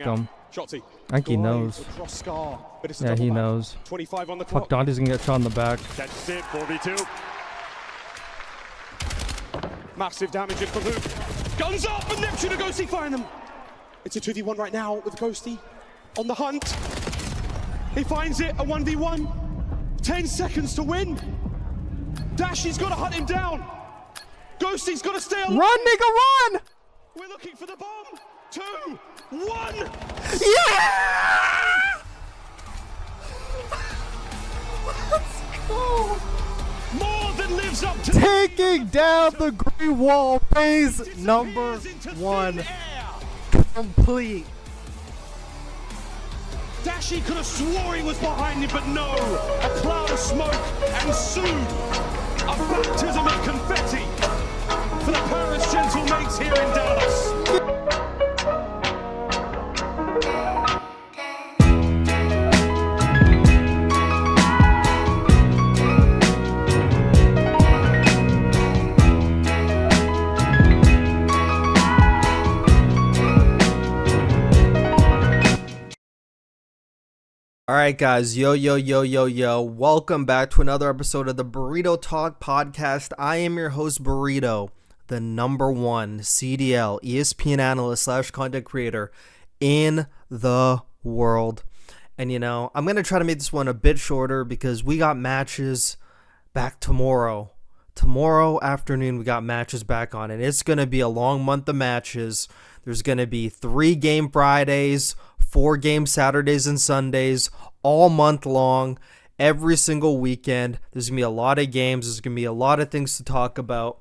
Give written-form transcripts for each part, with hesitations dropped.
him. I think he knows. Yeah, he knows. Fuck, Dante's gonna get shot in the back. Catches it, 4v2. Massive damage in for Luke. Guns up, and Neptune and Ghosty find them. It's a 2v1 right now with Ghosty on the hunt. He finds it, a 1v1. 10 seconds to win. Dashy's got to hunt him down. Ghosty's got to stay alive. Run, nigga, run! We're looking for the bomb. 2, 1. Yeah! Let's go! More than lives up to taking down the Green Wall, phase number 1 complete. Dashy could have swore he was behind him, but no. A cloud of smoke and soon a baptism of confetti for the Paris gentle mates here in Dallas. Alright guys, yo, welcome back to another episode of the Borito Talk podcast. I am your host Borito, the #1 CDL ESPN analyst / content creator in the world. And you know, I'm going to try to make this one a bit shorter because we got matches back tomorrow. Tomorrow afternoon we got matches back on, and it's going to be a long month of matches. There's going to be 3 game Fridays, 4 game Saturdays and Sundays, all month long, every single weekend. There's going to be a lot of games. There's going to be a lot of things to talk about,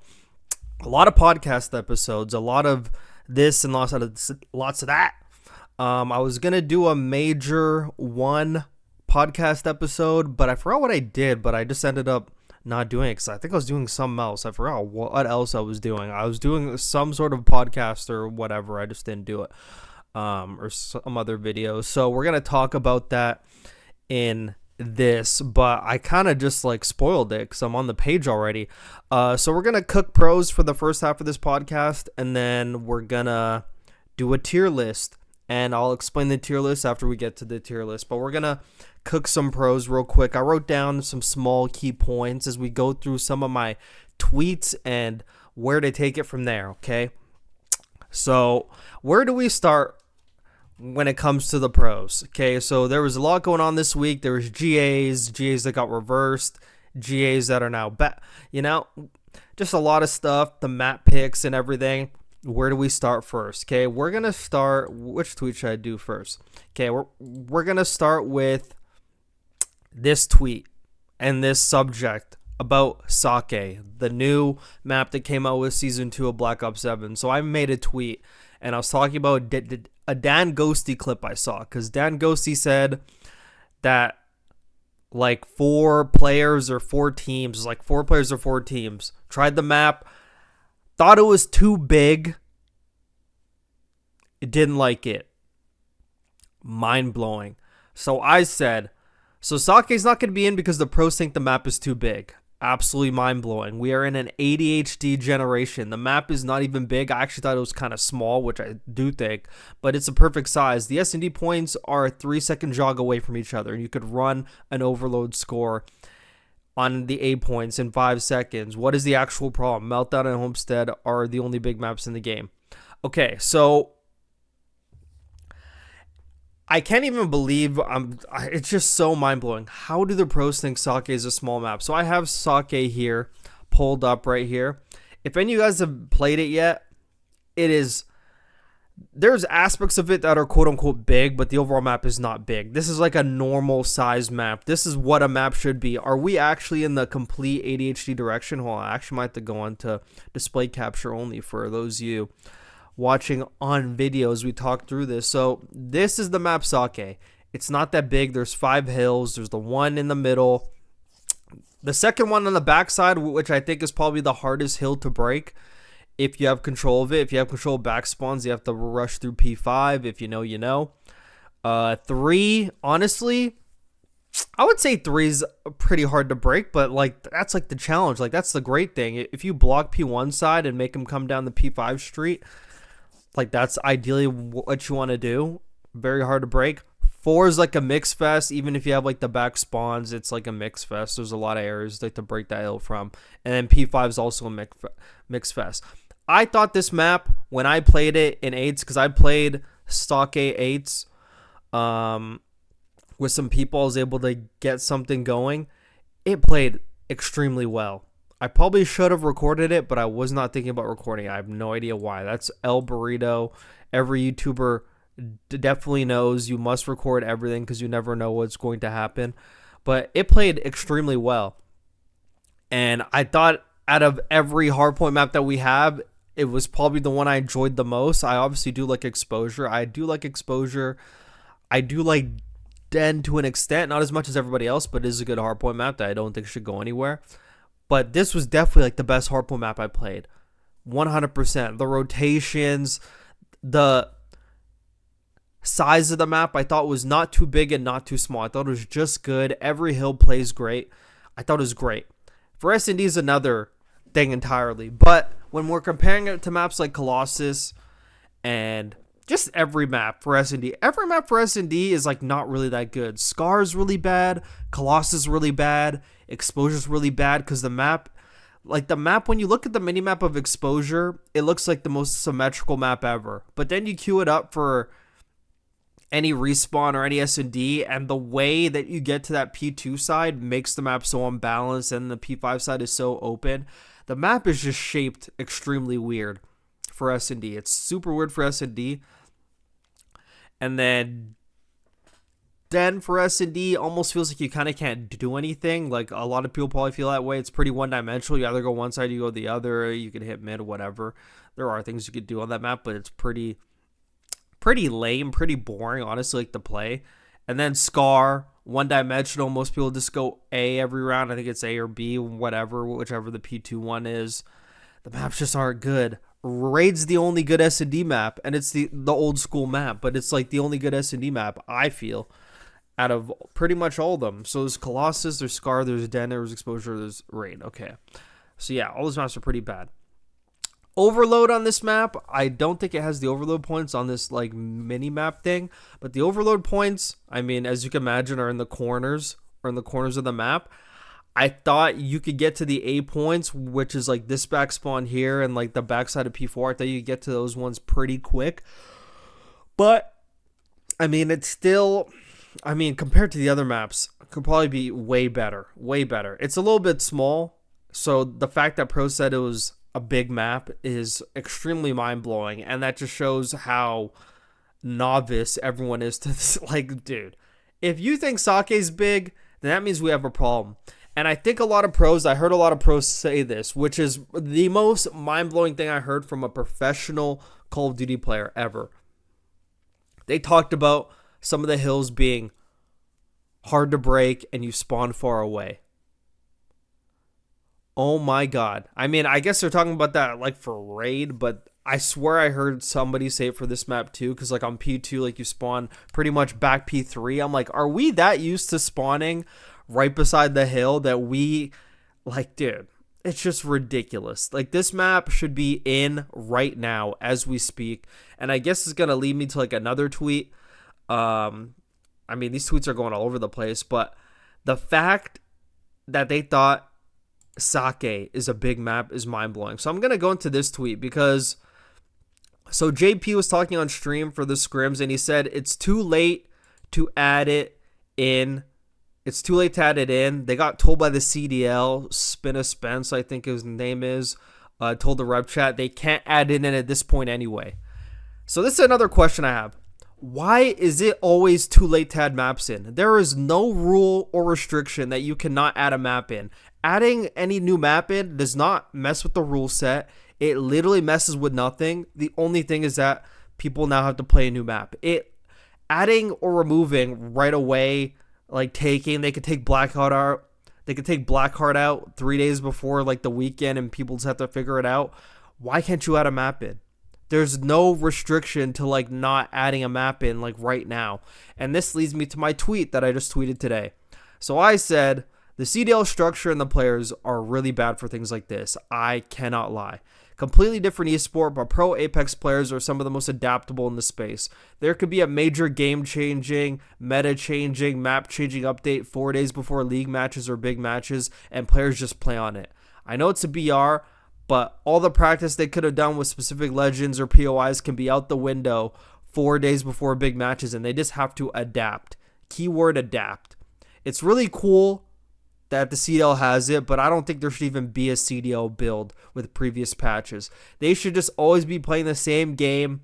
a lot of podcast episodes, a lot of this and lots of that. I was going to do a major 1 podcast episode, but I forgot what I did, but I just ended up not doing it because I think I was doing something else. I forgot what else I was doing. I was doing some sort of podcast or whatever. I just didn't do it. Or some other videos. So we're going to talk about that in this, but I kind of just like spoiled it because I'm on the page already. So we're going to cook pros for the first half of this podcast, and then we're going to do a tier list, and I'll explain the tier list after we get to the tier list, but we're going to cook some pros real quick. I wrote down some small key points as we go through some of my tweets and where to take it from there, okay? So where do we start when it comes to the pros? Okay, so there was a lot going on this week. There was GAs that got reversed, GAs that are now back, you know, just a lot of stuff, the map picks and everything. Where do we start first? Okay, we're going to start, which tweet should I do first? Okay, we're going to start with this tweet and this subject about Sake, the new map that came out with Season 2 of Black Ops 7. So I made a tweet, and I was talking about a Dan Ghosty clip I saw, because Dan Ghosty said that like 4 players or 4 teams tried the map, thought it was too big, it didn't like it. Mind-blowing. So I said, so Sake's not going to be in because the pros think the map is too big. Absolutely mind-blowing. We are in an ADHD generation. The map is not even big. I actually thought it was kind of small, which I do think, but it's a perfect size. The S&D points are a 3-second jog away from each other, and you could run an overload score on the A points in 5 seconds. What is the actual problem? Meltdown and Homestead are the only big maps in the game. Okay, so I can't even believe it's just so mind-blowing. How do the pros think Sake is a small map? So I have Sake here, pulled up right here. If any of you guys have played it yet, there's aspects of it that are quote-unquote big, but the overall map is not big. This is like a normal size map. This is what a map should be. Are we actually in the complete ADHD direction? Hold on, I actually might have to go on to display capture only for those of you watching on videos. We talked through this. So this is the map Sake. It's not that big. There's 5 hills. There's the one in the middle. The second one on the backside, which I think is probably the hardest hill to break if you have control of it. If you have control of back spawns, you have to rush through P5. If you know, you know. 3, honestly, I would say 3 is pretty hard to break, but like that's like the challenge. Like that's the great thing. If you block P1 side and make them come down the P5 street, like that's ideally what you want to do. very hard to break. 4 is like a mix fest. Even if you have like the back spawns, it's like a mix fest. There's a lot of areas like to break that hill from. And then P5 is also a mix fest. I thought this map, when I played it in 8s, because I played stock A 8s with some people, I was able to get something going. It played extremely well. I probably should have recorded it, but I was not thinking about recording it. I have no idea why. That's El Burrito. Every YouTuber definitely knows you must record everything because you never know what's going to happen. But it played extremely well. And I thought out of every hardpoint map that we have, it was probably the one I enjoyed the most. I obviously do like exposure. I do like Den to an extent, not as much as everybody else, but it is a good hardpoint map that I don't think should go anywhere. But this was definitely like the best hardpoint map I played. 100%. The rotations, the size of the map I thought was not too big and not too small. I thought it was just good. Every hill plays great. I thought it was great. For S&D is another thing entirely. But when we're comparing it to maps like Colossus and just every map for S&D, every map for S&D is like not really that good. Scar's really bad. Colossus really bad. Exposure's really bad because the map, when you look at the mini map of Exposure, it looks like the most symmetrical map ever. But then you queue it up for any respawn or any S&D, and the way that you get to that P2 side makes the map so unbalanced, and the P5 side is so open. The map is just shaped extremely weird for S&D. It's super weird for S&D. And then for S&D almost feels like you kind of can't do anything. Like a lot of people probably feel that way. It's pretty one-dimensional. You either go one side, you go the other. You can hit mid, whatever. There are things you could do on that map, but it's pretty lame, pretty boring, honestly, like to play. And then Scar, one-dimensional. Most people just go A every round. I think it's A or B, whatever, whichever the P2 one is. The maps just aren't good. Raid's the only good S&D map, and it's the old school map, but it's like the only good S&D map, I feel, out of pretty much all of them. So there's Colossus, there's Scar, there's Den, there's Exposure, there's Raid. Okay. So yeah, all those maps are pretty bad. Overload on this map, I don't think it has the overload points on this like mini map thing, but the overload points, I mean, as you can imagine, are in the corners of the map. I thought you could get to the A points, which is like this back spawn here and like the backside of P4. I thought you could get to those ones pretty quick. But, I mean, it's still, compared to the other maps, it could probably be way better. Way better. It's a little bit small, so the fact that Pro said it was a big map is extremely mind-blowing, and that just shows how novice everyone is to this. Like, dude, if you think Sake's big, then that means we have a problem. And I think I heard a lot of pros say this, which is the most mind-blowing thing I heard from a professional Call of Duty player ever. They talked about some of the hills being hard to break and you spawn far away. Oh my god. I mean, I guess they're talking about that like for Raid, but I swear I heard somebody say it for this map too, because like on P2, like you spawn pretty much back P3. I'm like, are we that used to spawning right beside the hill that we, like, dude, it's just ridiculous. Like, this map should be in right now as we speak, and I guess it's gonna lead me to like another tweet. I mean, these tweets are going all over the place, but the fact that they thought Sake is a big map is mind-blowing. So I'm gonna go into this tweet because so JP was talking on stream for the scrims, and he said it's too late to add it in. It's too late to add it in. They got told by the CDL, Spinna Spence, I think his name is, told the rep chat they can't add it in at this point anyway. So this is another question I have. Why is it always too late to add maps in? There is no rule or restriction that you cannot add a map in. Adding any new map in does not mess with the rule set. It literally messes with nothing. The only thing is that people now have to play a new map. Adding or removing right away, like they could take Blackheart out. They could take Blackheart out 3 days before like the weekend, and people just have to figure it out. Why can't you add a map in? There's no restriction to like not adding a map in like right now. And this leads me to my tweet that I just tweeted today. So I said the CDL structure and the players are really bad for things like this. I cannot lie. Completely different esport, but pro Apex players are some of the most adaptable in the space. There could be a major game-changing, meta-changing, map-changing update 4 days before league matches or big matches, and players just play on it. I know it's a BR, but all the practice they could have done with specific legends or POIs can be out the window 4 days before big matches, and they just have to adapt. Keyword adapt. It's really cool that the CDL has it, but I don't think there should even be a CDL build with previous patches. They should just always be playing the same game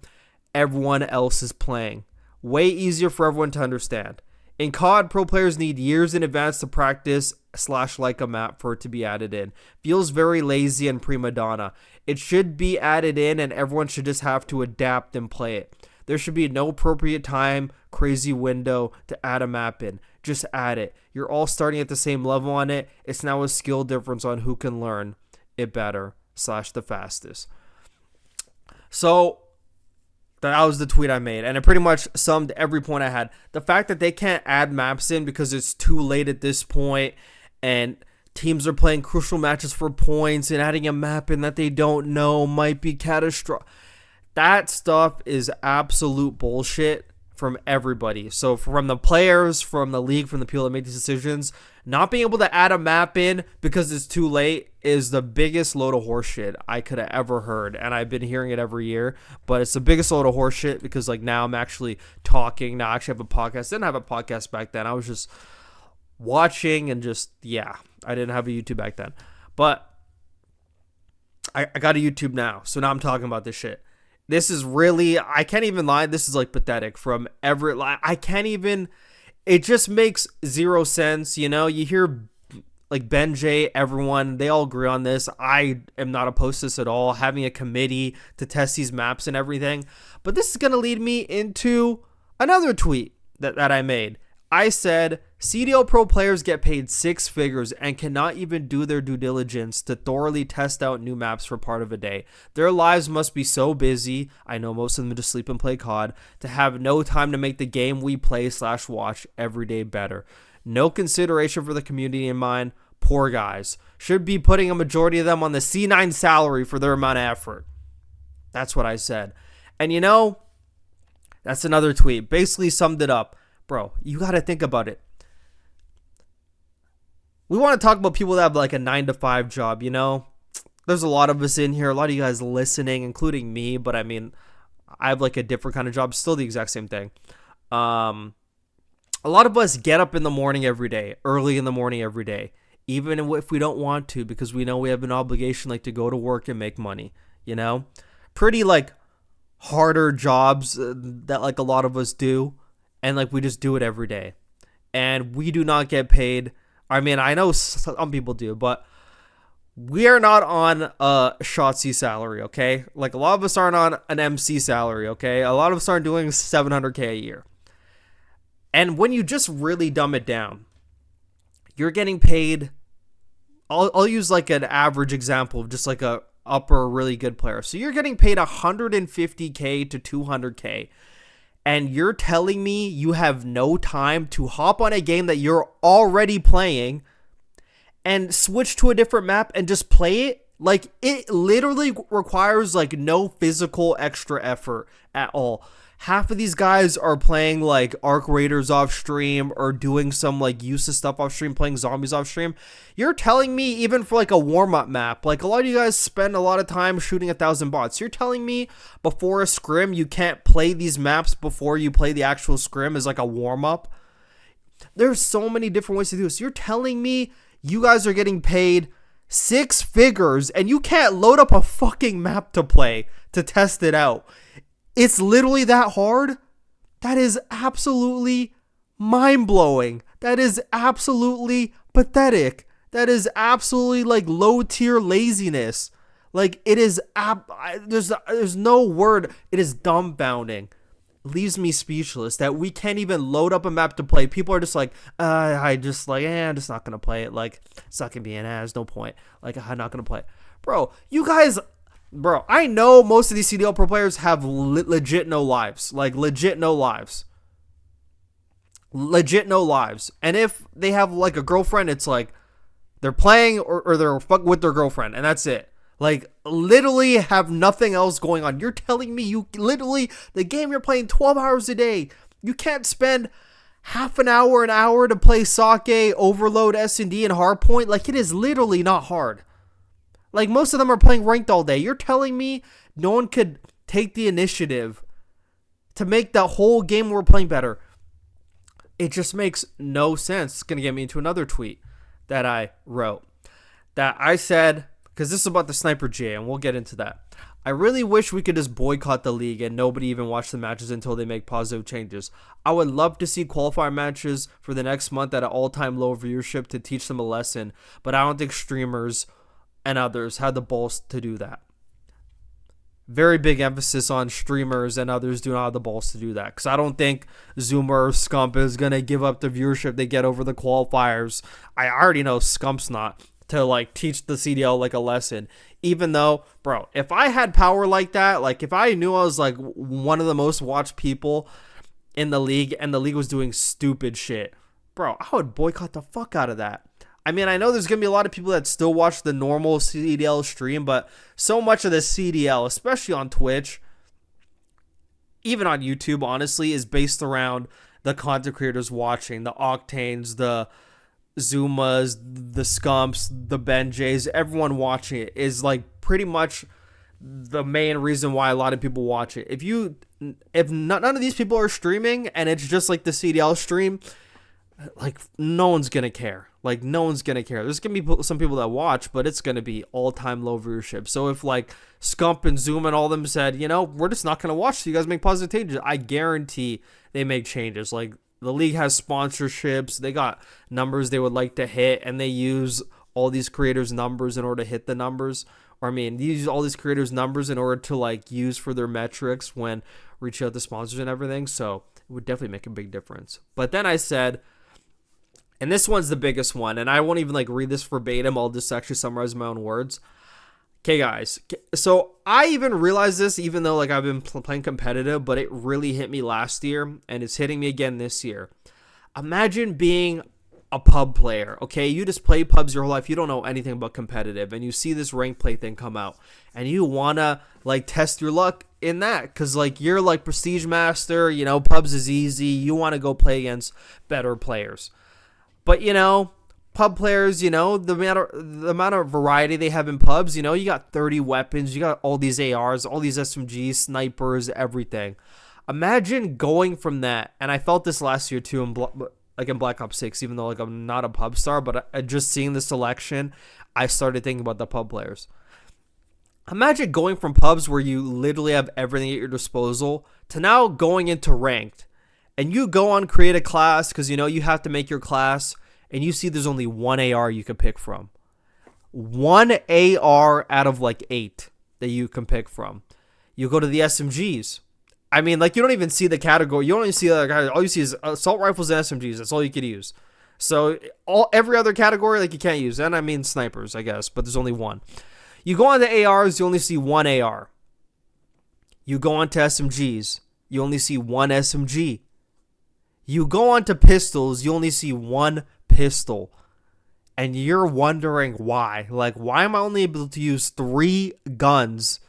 everyone else is playing. Way easier for everyone to understand. In COD, pro players need years in advance to practice / like a map for it to be added in. Feels very lazy and prima donna. It should be added in, and everyone should just have to adapt and play it. There should be no appropriate time, crazy window to add a map in. Just add it. You're all starting at the same level on it. It's now a skill difference on who can learn it better / the fastest. So that was the tweet I made, and it pretty much summed every point I had. The fact that they can't add maps in because it's too late at this point, and teams are playing crucial matches for points, and adding a map in that they don't know might be catastrophic. That stuff is absolute bullshit from everybody. So from the players, from the league, from the people that make these decisions, not being able to add a map in because it's too late is the biggest load of horseshit I could have ever heard. And I've been hearing it every year, but it's the biggest load of horseshit because like now I'm actually talking. Now I actually have a podcast. Didn't have a podcast back then. I was just watching and just, yeah, I didn't have a YouTube back then. But I got a YouTube now. So now I'm talking about this shit. This is really, I can't even lie, this is like pathetic from every, I can't even, it just makes zero sense, you know? You hear like Ben J, everyone, they all agree on this. I am not opposed to this at all, having a committee to test these maps and everything. But this is going to lead me into another tweet that I made. I said, CDL Pro players get paid 6 figures and cannot even do their due diligence to thoroughly test out new maps for part of a day. Their lives must be so busy, I know most of them just sleep and play COD, to have no time to make the game we play / watch every day better. No consideration for the community in mind. Poor guys. Should be putting a majority of them on the C9 salary for their amount of effort. That's what I said. And you know, that's another tweet. Basically summed it up. Bro, you got to think about it. We want to talk about people that have like a 9-to-5 job, you know? There's a lot of us in here, a lot of you guys listening, including me, but I mean, I have like a different kind of job, still the exact same thing. A lot of us get up in the morning every day, early in the morning every day, even if we don't want to, because we know we have an obligation like to go to work and make money, you know? Pretty like harder jobs that like a lot of us do. And like we just do it every day, and we do not get paid. I mean, I know some people do, but we are not on a Shotzi salary, okay? Like a lot of us aren't on an MC salary, okay? A lot of us aren't doing $700K a year. And when you just really dumb it down, you're getting paid. I'll use like an average example of just like a upper really good player. So you're getting paid $150K to $200K. And you're telling me you have no time to hop on a game that you're already playing and switch to a different map and just play it? Like, it literally requires like no physical extra effort at all. Half of these guys are playing like Arc Raiders off stream or doing some like useless stuff off stream, playing zombies off stream. You're telling me even for like a warm-up map, like a lot of you guys spend a lot of time shooting 1,000 bots. You're telling me before a scrim you can't play these maps before you play the actual scrim as like a warm-up? There's so many different ways to do this. You're telling me you guys are getting paid 6 figures and you can't load up a fucking map to play to test it out. It's literally that hard? That is absolutely mind-blowing. That is absolutely pathetic. That is absolutely like low-tier laziness. Like it is there's no word. It is dumbfounding. Leaves me speechless that we can't even load up a map to play. People are just like, I'm just not gonna play it. Like it's not gonna be there's no point. Like I'm not gonna play it. Bro, I know most of these CDL pro players have legit no lives. Like, legit no lives. Legit no lives. And if they have, like, a girlfriend, it's like they're playing or they're fucking with their girlfriend, and that's it. Like, literally have nothing else going on. You're telling me the game you're playing 12 hours a day, you can't spend half an hour to play Sake, Overload, S&D, and Hardpoint? Like, it is literally not hard. Like, most of them are playing ranked all day. You're telling me no one could take the initiative to make the whole game we're playing better? It just makes no sense. It's going to get me into another tweet that I wrote. That I said, because this is about the Sniper J, and we'll get into that. I really wish we could just boycott the league and nobody even watch the matches until they make positive changes. I would love to see qualifier matches for the next month at an all-time low viewership to teach them a lesson, but I don't think streamers and others have the balls to do that. Very big emphasis on streamers and others do not have the balls to do that, because I don't think Zoomer or Scump is going to give up the viewership they get over the qualifiers. I already know Scump's not, to like teach the CDL like a lesson. Even though, bro, if I had power like that, like if I knew I was like one of the most watched people in the league and the league was doing stupid shit, bro, I would boycott the fuck out of that. I mean, I know there's going to be a lot of people that still watch the normal CDL stream, but so much of the CDL, especially on Twitch, even on YouTube, honestly, is based around the content creators watching, the Octanes, the Zumas, the Scumps, the Benjays, everyone watching it is like pretty much the main reason why a lot of people watch it. If none of these people are streaming and it's just like the CDL stream, like no one's gonna care. Like no one's gonna care. There's gonna be some people that watch, but it's gonna be all-time low viewership. So if like Scump and Zoom and all of them said, you know, we're just not gonna watch so you guys make positive changes, I guarantee they make changes. Like the league has sponsorships, they got numbers they would like to hit, and they use all these creators' numbers in order to hit the numbers. Or I mean, they use all these creators' numbers in order to like use for their metrics when reaching out to sponsors and everything. So it would definitely make a big difference. But then I said, and this one's the biggest one, and I won't even like read this verbatim, I'll just actually summarize my own words. Okay, guys, so I even realized this even though like I've been playing competitive, but it really hit me last year, and it's hitting me again this year. Imagine being a pub player, okay? You just play pubs your whole life, you don't know anything about competitive, and you see this rank play thing come out, and you want to like test your luck in that, because like you're like Prestige Master, you know, pubs is easy, you want to go play against better players. But, you know, pub players, you know, the amount of variety they have in pubs, you know, you got 30 weapons, you got all these ARs, all these SMGs, snipers, everything. Imagine going from that, and I felt this last year too in Black Ops 6, even though like I'm not a pub star, but just seeing the selection, I started thinking about the pub players. Imagine going from pubs where you literally have everything at your disposal to now going into ranked. And you go on create a class because, you know, you have to make your class, and you see there's only one AR you can pick from. One AR out of like 8 that you can pick from. You go to the SMGs. I mean, like, you don't even see the category. You don't even see, like, all you see is assault rifles and SMGs. That's all you could use. So every other category, like, you can't use. And I mean snipers, I guess, but there's only one. You go on to ARs, you only see one AR. You go on to SMGs, you only see one SMG. You go on to pistols, you only see one pistol. And you're wondering why. Like, why am I only able to use 3 guns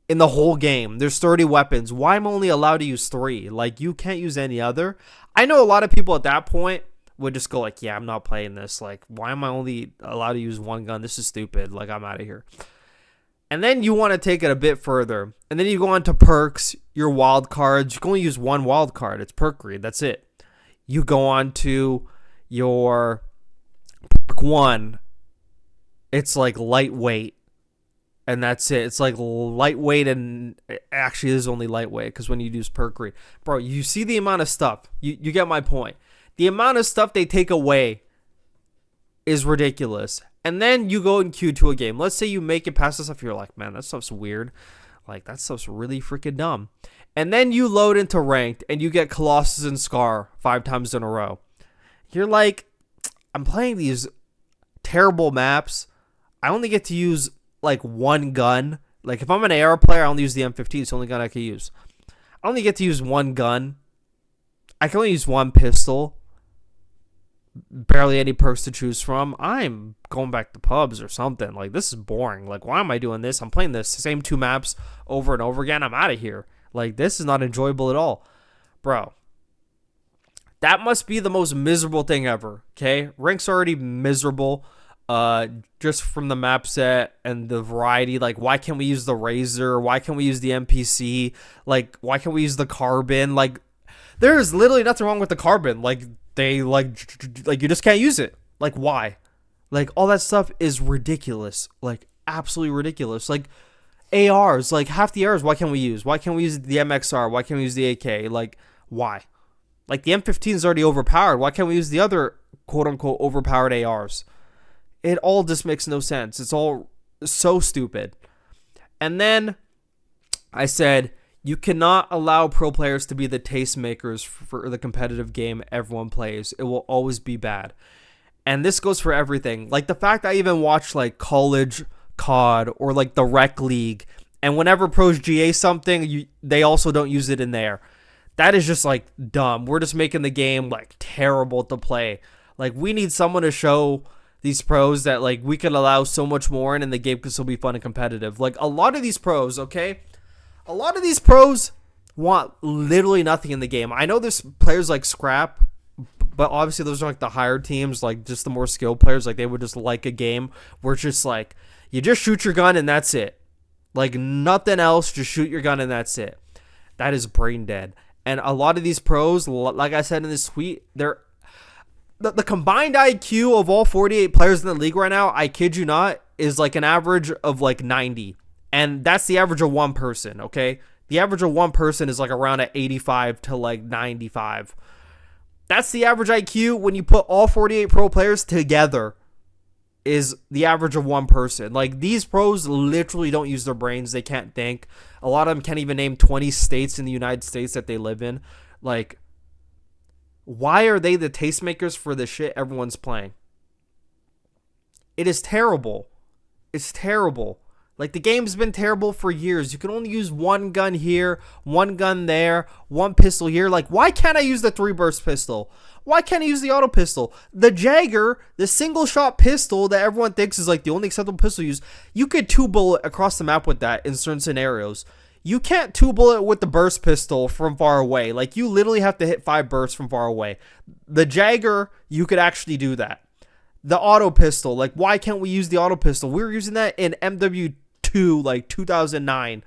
in the whole game? There's 30 weapons. Why am I only allowed to use 3? Like, you can't use any other? I know a lot of people at that point would just go like, yeah, I'm not playing this. Like, why am I only allowed to use 1 gun? This is stupid. Like, I'm out of here. And then you want to take it a bit further. And then you go on to perks, your wild cards. You can only use 1 wild card. It's perk read. That's it. You go on to your perk 1. It's like lightweight. And that's it. It's like lightweight, and actually it is only lightweight because when you use perk read. Bro, you see the amount of stuff. You get my point. The amount of stuff they take away is ridiculous. And then you go and queue to a game. Let's say you make it past this stuff. You're like, man, that stuff's weird. Like, that stuff's really freaking dumb. And then you load into ranked and you get Colossus and Scar 5 times in a row. You're like, I'm playing these terrible maps. I only get to use like 1 gun. Like, if I'm an AR player, I only use the M15. It's the only gun I can use. I only get to use 1 gun. I can only use 1 pistol. barely any perks to choose from, I'm going back to pubs or something. Like, this is boring. Like, why am I doing this? I'm playing the same 2 maps over and over again. I'm out of here. Like, this is not enjoyable at all. Bro, that must be the most miserable thing ever, okay? Rank's already miserable, just from the map set and the variety. Like, why can't we use the Razor? Why can't we use the NPC? Like, why can't we use the Carbon? Like, there is literally nothing wrong with the Carbon. Like, they, like you just can't use it. Like, why? Like, all that stuff is ridiculous. Like, absolutely ridiculous. Like, ARs, like, half the ARs, why can't we use? Why can't we use the MXR? Why can't we use the AK? Like, why? Like, the M15 is already overpowered. Why can't we use the other quote-unquote overpowered ARs? It all just makes no sense. It's all so stupid. And then I said, you cannot allow pro players to be the tastemakers for the competitive game everyone plays. It will always be bad. And this goes for everything. Like, the fact I even watch, like, college COD or, like, the Rec League, and whenever pros GA something, they also don't use it in there. That is just, like, dumb. We're just making the game, like, terrible to play. Like, we need someone to show these pros that, like, we could allow so much more in, and the game could still be fun and competitive. Like, a lot of these pros, okay? A lot of these pros want literally nothing in the game. I know there's players like Scrap, but obviously those are like the higher teams, like just the more skilled players. Like, they would just like a game where it's just like, you just shoot your gun and that's it. Like, nothing else, just shoot your gun and that's it. That is brain dead. And a lot of these pros, like I said in this tweet, they're the combined IQ of all 48 players in the league right now, I kid you not, is like an average of like 90. And that's the average of one person, okay? The average of one person is like around at 85 to like 95. That's the average IQ when you put all 48 pro players together, is the average of one person. Like, these pros literally don't use their brains. They can't think. A lot of them can't even name 20 states in the United States that they live in. Like, why are they the tastemakers for the shit everyone's playing? It is terrible. It's terrible. Like, the game's been terrible for years. You can only use one gun here, one gun there, one pistol here. Like, why can't I use the 3-burst pistol? Why can't I use the auto pistol? The Jagger, the single shot pistol that everyone thinks is like the only acceptable pistol use, you could 2-bullet across the map with that in certain scenarios. You can't 2-bullet with the burst pistol from far away. Like, you literally have to hit 5 bursts from far away. The Jagger, you could actually do that. The auto pistol, like, why can't we use the auto pistol? We were using that in MW2, like 2009.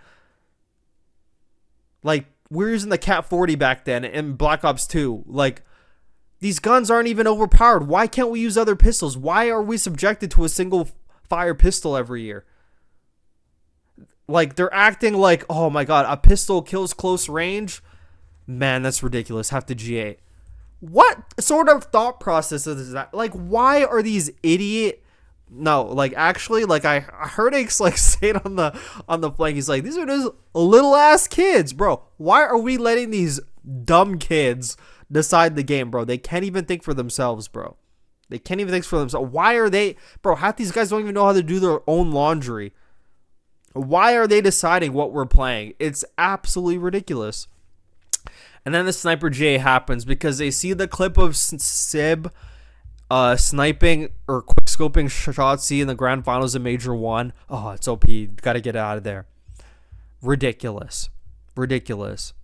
Like, we were using the Cat 40 back then in Black Ops 2. Like, these guns aren't even overpowered. Why can't we use other pistols? Why are we subjected to a single fire pistol every year? Like, they're acting like, oh my god, a pistol kills close range? Man, that's ridiculous. Have to G8. What sort of thought process is that? Like, why are these idiot... No, like, actually, like, I heard X, like, say it on the flank. He's like, these are just little ass kids, bro. Why are we letting these dumb kids decide the game, bro? They can't even think for themselves, bro. They can't even think for themselves. Why are they... Bro, half these guys don't even know how to do their own laundry. Why are they deciding what we're playing? It's absolutely ridiculous. And then the sniper GA happens because they see the clip of Sib sniping or quickscoping Shotzi in the grand finals of Major 1. Oh, it's OP. Gotta get it out of there. Ridiculous. Ridiculous.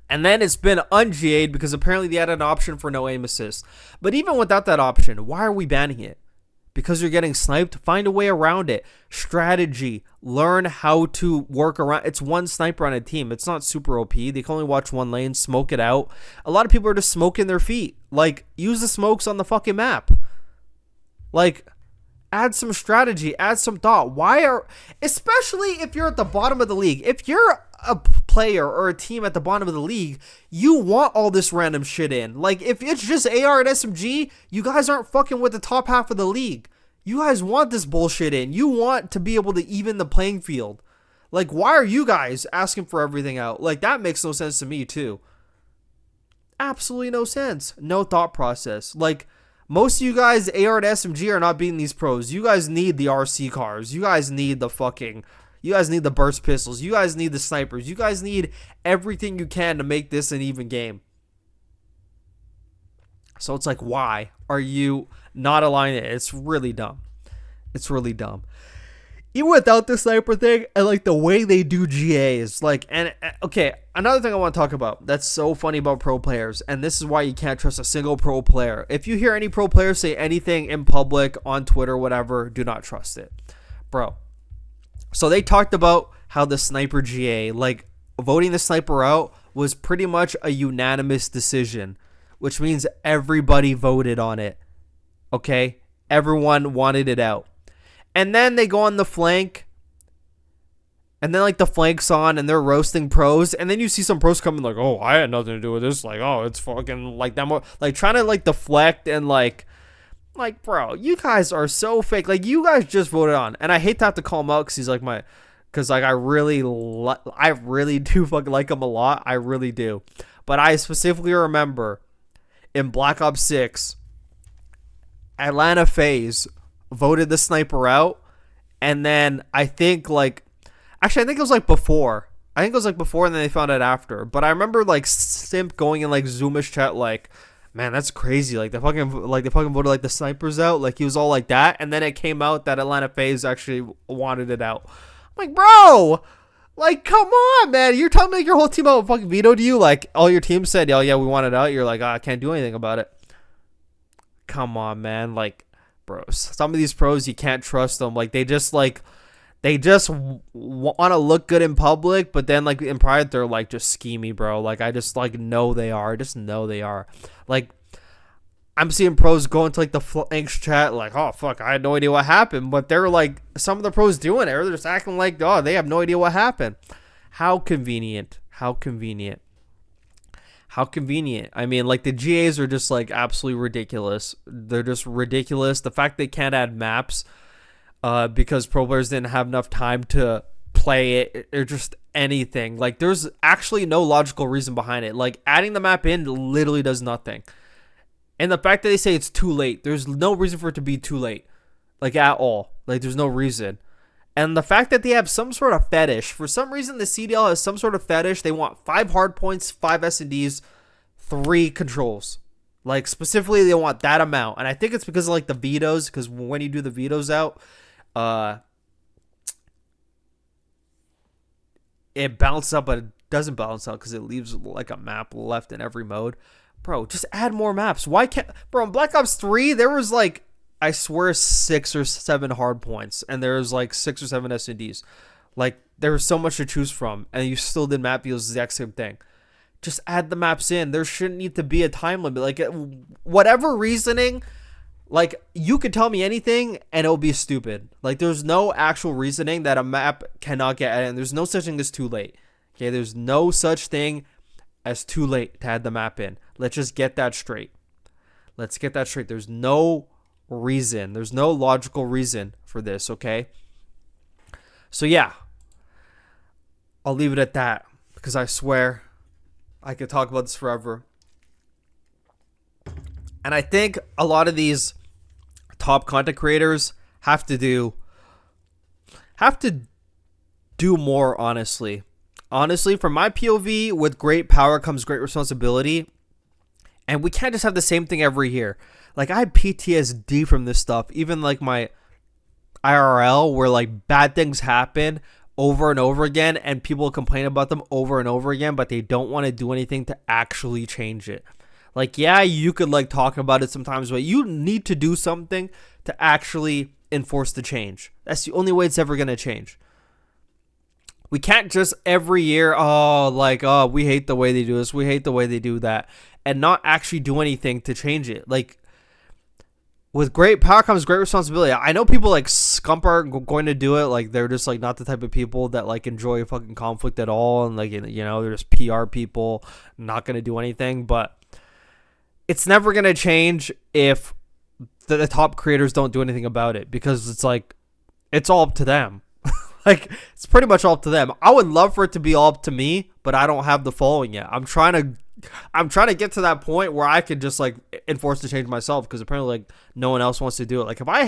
And then it's been un-GA'd because apparently they had an option for no aim assist. But even without that option, why are we banning it? Because you're getting sniped? Find a way around it. Strategy. Learn how to work around. It's one sniper on a team. It's not super OP. They can only watch one lane, smoke it out. A lot of people are just smoking their feet. Like, use the smokes on the fucking map. Like, add some strategy. Add some thought. Especially if you're at the bottom of the league. If you're a player or a team at the bottom of the league, you want all this random shit in. Like, if it's just AR and SMG, you guys aren't fucking with the top half of the league. You guys want this bullshit in. You want to be able to even the playing field. Like, why are you guys asking for everything out? Like, that makes no sense to me too. Absolutely no sense. No thought process. Like, most of you guys, AR and SMG, are not beating these pros. You guys need the RC cars. You guys need the burst pistols. You guys need the snipers. You guys need everything you can to make this an even game. So it's like, why are you not aligning it? It's really dumb. It's really dumb. Even without the sniper thing and like the way they do GAs, like, and okay, another thing I want to talk about that's so funny about pro players, and this is why you can't trust a single pro player. If you hear any pro player say anything in public, on Twitter, whatever, do not trust it, bro. So they talked about how the sniper GA, like voting the sniper out, was pretty much a unanimous decision, which means everybody voted on it. Okay, everyone wanted it out. And then they go on the flank, and then like the flank's on, and they're roasting pros, and then you see some pros coming like, oh, I had nothing to do with this, like, oh, it's fucking like that, more like trying to like deflect and like, bro, you guys are so fake. Like, you guys just voted on, and I hate to have to call him out because he's like I really do fucking like him a lot, I really do, but I specifically remember in Black Ops 6, Atlanta FaZe voted the sniper out, and then I think it was like before. I think it was like before, and then they found out after. But I remember like Simp going in like Zoomish chat like, man, that's crazy. Like they fucking voted like the snipers out. Like he was all like that, and then it came out that Atlanta FaZe actually wanted it out. I'm like, bro, like come on, man. You're telling me like, your whole team out fucking vetoed you. Like all your team said, oh yeah, we want it out. You're like, I can't do anything about it. Come on, man. Like, bro, some of these pros you can't trust them. Like they just want to look good in public, but then like in private they're like just schemy, bro. Like I just like know they are. I just know they are. Like I'm seeing pros go into like the flanks chat like, oh fuck, I had no idea what happened, but they're like some of the pros doing it, or they're just acting like, oh, they have no idea what happened. How convenient. How convenient. How convenient. I mean, like, the GAs are just, like, absolutely ridiculous. They're just ridiculous. The fact they can't add maps because pro players didn't have enough time to play it or just anything. Like, there's actually no logical reason behind it. Like, adding the map in literally does nothing. And the fact that they say it's too late, there's no reason for it to be too late. Like, at all. Like, there's no reason. And the fact that they have some sort of fetish. For some reason, the CDL has some sort of fetish. They want 5 hard points, 5 S&Ds, 3 controls. Like, specifically, they want that amount. And I think it's because of, like, the vetoes. Because when you do the vetoes out, it balances out, but it doesn't balance out because it leaves, like, a map left in every mode. Bro, just add more maps. Why can't... Bro, in Black Ops 3, there was, like... I swear 6 or 7 hard points, and there was like 6 or 7 S&Ds. Like, there was so much to choose from, and you still did map views, the exact same thing. Just add the maps in. There shouldn't need to be a time limit. Like, whatever reasoning, like, you could tell me anything, and it'll be stupid. Like, there's no actual reasoning that a map cannot get added, and there's no such thing as too late. Okay, there's no such thing as too late to add the map in. Let's just get that straight. Let's get that straight. There's no reason. There's no logical reason for this, okay? So yeah, I'll leave it at that because I swear I could talk about this forever. And I think a lot of these top content creators have to do more, honestly. Honestly, from my POV, with great power comes great responsibility. And we can't just have the same thing every year. Like, I have PTSD from this stuff. Even, like, my IRL, where, like, bad things happen over and over again, and people complain about them over and over again, but they don't want to do anything to actually change it. Like, yeah, you could, like, talk about it sometimes, but you need to do something to actually enforce the change. That's the only way it's ever going to change. We can't just every year, we hate the way they do this, we hate the way they do that, and not actually do anything to change it. Like, with great power comes great responsibility. I know people like Scump are going to do it. Like, they're just like not the type of people that like enjoy fucking conflict at all. And like, you know, they're just PR people, not going to do anything. But it's never going to change if the top creators don't do anything about it, because it's like, it's all up to them. Like, it's pretty much all up to them. I would love for it to be all up to me, but I don't have the following yet. I'm trying to get to that point where I could just like enforce the change myself, because apparently like no one else wants to do it. Like, if I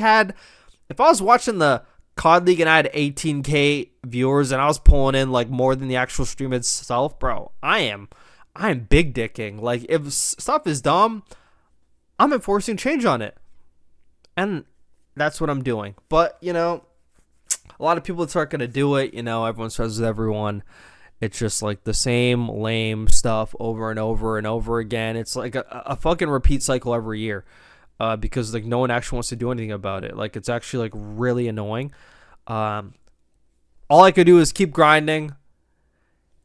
was watching the COD League and I had 18K viewers and I was pulling in like more than the actual stream itself, bro, I am big dicking. Like, if stuff is dumb, I'm enforcing change on it. And that's what I'm doing. But, a lot of people aren't going to do it. Everyone says with everyone. It's just like the same lame stuff over and over and over again. It's like a fucking repeat cycle every year because like no one actually wants to do anything about it. Like it's actually like really annoying. All I could do is keep grinding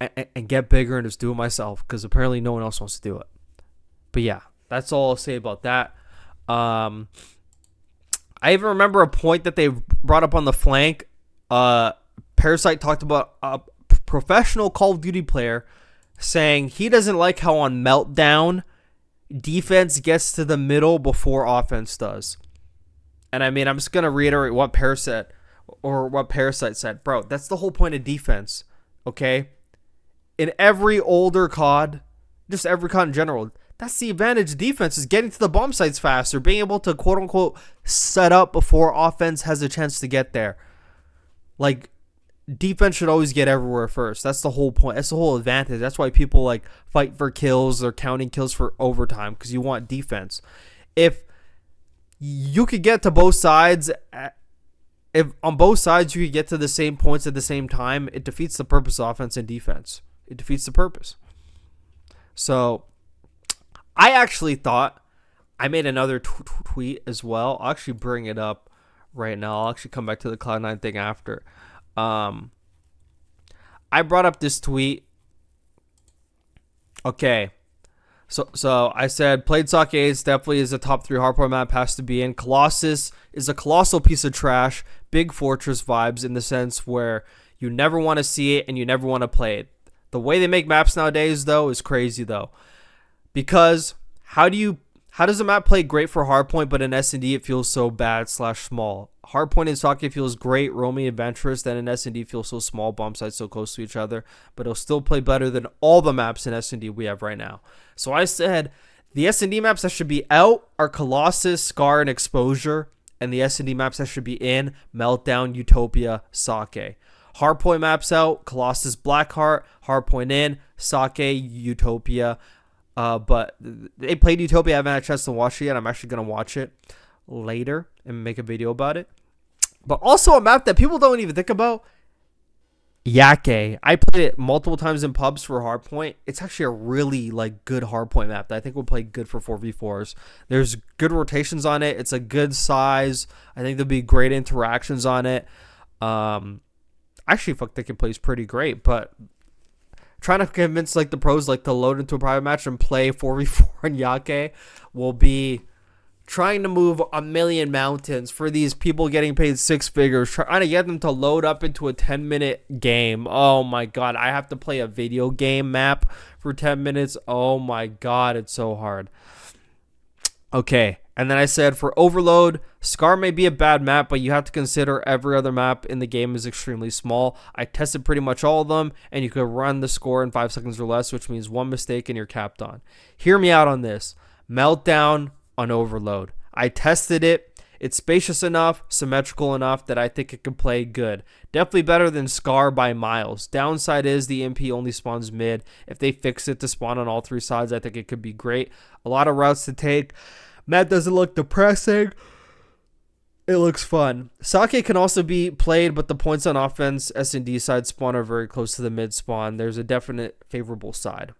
and get bigger and just do it myself because apparently no one else wants to do it. But yeah, that's all I'll say about that. I even remember a point that they brought up on the flank. Parasite talked about professional Call of Duty player saying he doesn't like how on Meltdown defense gets to the middle before offense does. And I mean, I'm just going to reiterate what Parasite said. Bro, that's the whole point of defense, okay? In every older COD, just every COD in general, that's the advantage of defense is getting to the bomb sites faster, being able to quote-unquote set up before offense has a chance to get there. Like, defense should always get everywhere first. That's the whole point. That's the whole advantage. That's why people like fight for kills or counting kills for overtime because you want defense. If you could get to both sides, if on both sides you could get to the same points at the same time, it defeats the purpose of offense and defense. It defeats the purpose. So I actually thought I made another tweet as well. I'll actually bring it up right now. I'll actually come back to the Cloud9 thing after. I brought up this tweet. Okay. So I said played Sock Aids definitely is a top 3 hardcore map, has to be in. Colossus is a colossal piece of trash. Big Fortress vibes in the sense where you never want to see it and you never want to play it. The way they make maps nowadays though is crazy though. Because how does a map play great for hardpoint, but in S&D it feels so bad/small? Hardpoint in Socket feels great, roamy, adventurous. Then in S&D feels so small, bomb sites so close to each other. But it'll still play better than all the maps in S&D we have right now. So I said the S&D maps that should be out are Colossus, Scar, and Exposure. And the S&D maps that should be in, Meltdown, Utopia, Sake. Hardpoint maps out, Colossus, Blackheart. Hardpoint in, Sake, Utopia. But they played Utopia. I haven't had a chance to watch it yet. I'm actually going to watch it later and make a video about it. But also a map that people don't even think about, Yake. I played it multiple times in pubs for hardpoint. It's actually a really like good hardpoint map that I think will play good for 4v4s. There's good rotations on it. It's a good size. I think there'll be great interactions on it. Actually, fuck, think it plays pretty great, but trying to convince like the pros like to load into a private match and play 4v4 in Yake will be trying to move a million mountains for these people getting paid 6 figures, trying to get them to load up into a 10-minute game. Oh my god, I have to play a video game map for 10 minutes. Oh my god, it's so hard. Okay, and then I said for Overload, Scar may be a bad map, but you have to consider every other map in the game is extremely small. I tested pretty much all of them, and you could run the score in 5 seconds or less, which means one mistake and you're capped on. Hear me out on this. Meltdown on Overload. I tested it. It's spacious enough, symmetrical enough that I think it can play good. Definitely better than Scar by miles. Downside is the MP only spawns mid. If they fix it to spawn on all 3 sides, I think it could be great. A lot of routes to take. Map doesn't look depressing. It looks fun. Sake can also be played, but the points on offense, S&D side spawn are very close to the mid spawn. There's a definite favorable side.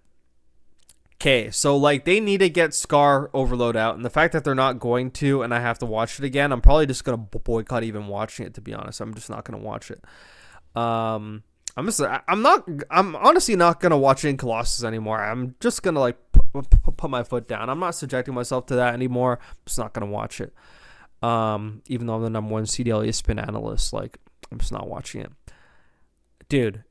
Okay, so like they need to get Scar Overload out, and the fact that they're not going to, and I have to watch it again, I'm probably just gonna boycott even watching it. To be honest, I'm just not gonna watch it. I'm honestly not gonna watch it in Colossus anymore. I'm just gonna like put my foot down. I'm not subjecting myself to that anymore. I'm just not gonna watch it. Even though I'm the #1 CDL ESPN analyst, like I'm just not watching it, dude.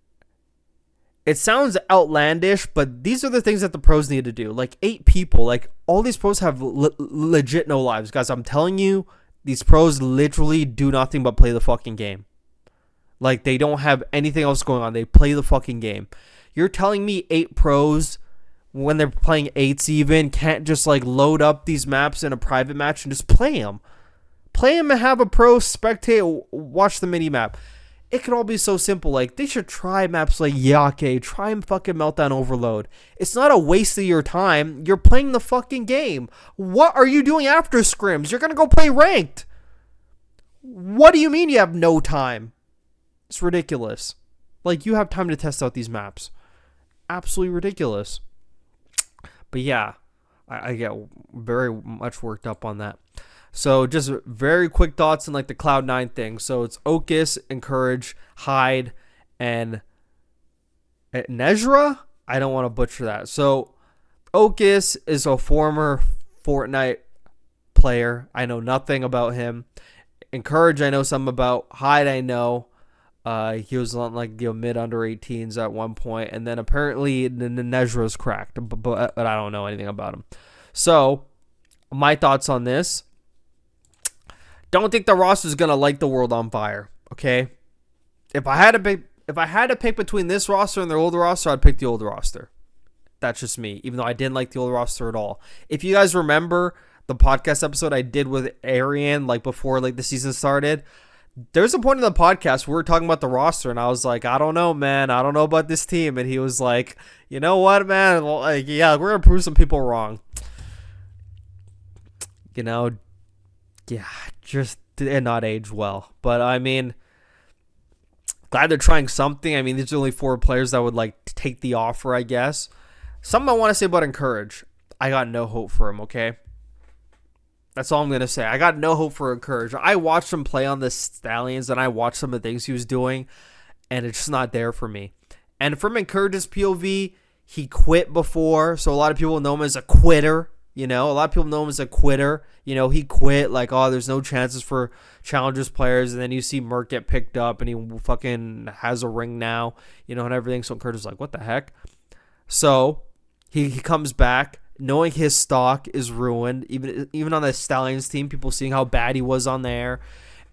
It sounds outlandish, but these are the things that the pros need to do. Like 8 people, like all these pros have legit no lives. Guys, I'm telling you, these pros literally do nothing but play the fucking game. Like they don't have anything else going on. They play the fucking game. You're telling me 8 pros, when they're playing 8s even, can't just like load up these maps in a private match and just play them. Play them and have a pro spectate, watch the mini map. It could all be so simple. Like, they should try maps like Yake, try fucking Meltdown Overload. It's not a waste of your time. You're playing the fucking game. What are you doing after scrims? You're gonna go play ranked. What do you mean you have no time? It's ridiculous. Like, you have time to test out these maps. Absolutely ridiculous. But yeah, I get very much worked up on that. So just very quick thoughts on like the Cloud9 thing. So it's Ocus, Encourage, Hyde, and Nezra. I don't want to butcher that. So Ocus is a former Fortnite player. I know nothing about him. Encourage, I know something about. Hyde, I know. He was on like mid under 18s at one point, and then apparently the Nezra's cracked, but I don't know anything about him. So my thoughts on this. Don't think the roster is gonna light the world on fire. Okay, if I had to pick between this roster and their old roster, I'd pick the old roster. That's just me, even though I didn't like the old roster at all. If you guys remember the podcast episode I did with Arian, like before like the season started, there's a point in the podcast where we were talking about the roster, and I was like, I don't know, man. I don't know about this team. And he was like, you know what, man? Like, yeah, we're going to prove some people wrong. You know, yeah, just did not age well. But, I mean, glad they're trying something. I mean, these are only 4 players that would, like, take the offer, I guess. Something I want to say about Encourage. I got no hope for him, okay? That's all I'm going to say. I got no hope for Encourage. I watched him play on the Stallions, and I watched some of the things he was doing, and it's just not there for me. And from Encourage's POV, he quit before, so a lot of people know him as a quitter. You know, a lot of people know him as a quitter. You know, he quit, like, oh, there's no chances for Challengers players, and then you see Merc get picked up, and he fucking has a ring now, you know, and everything. So Encourage is like, what the heck? So he comes back, knowing his stock is ruined, even on the Stallions team, people seeing how bad he was on there,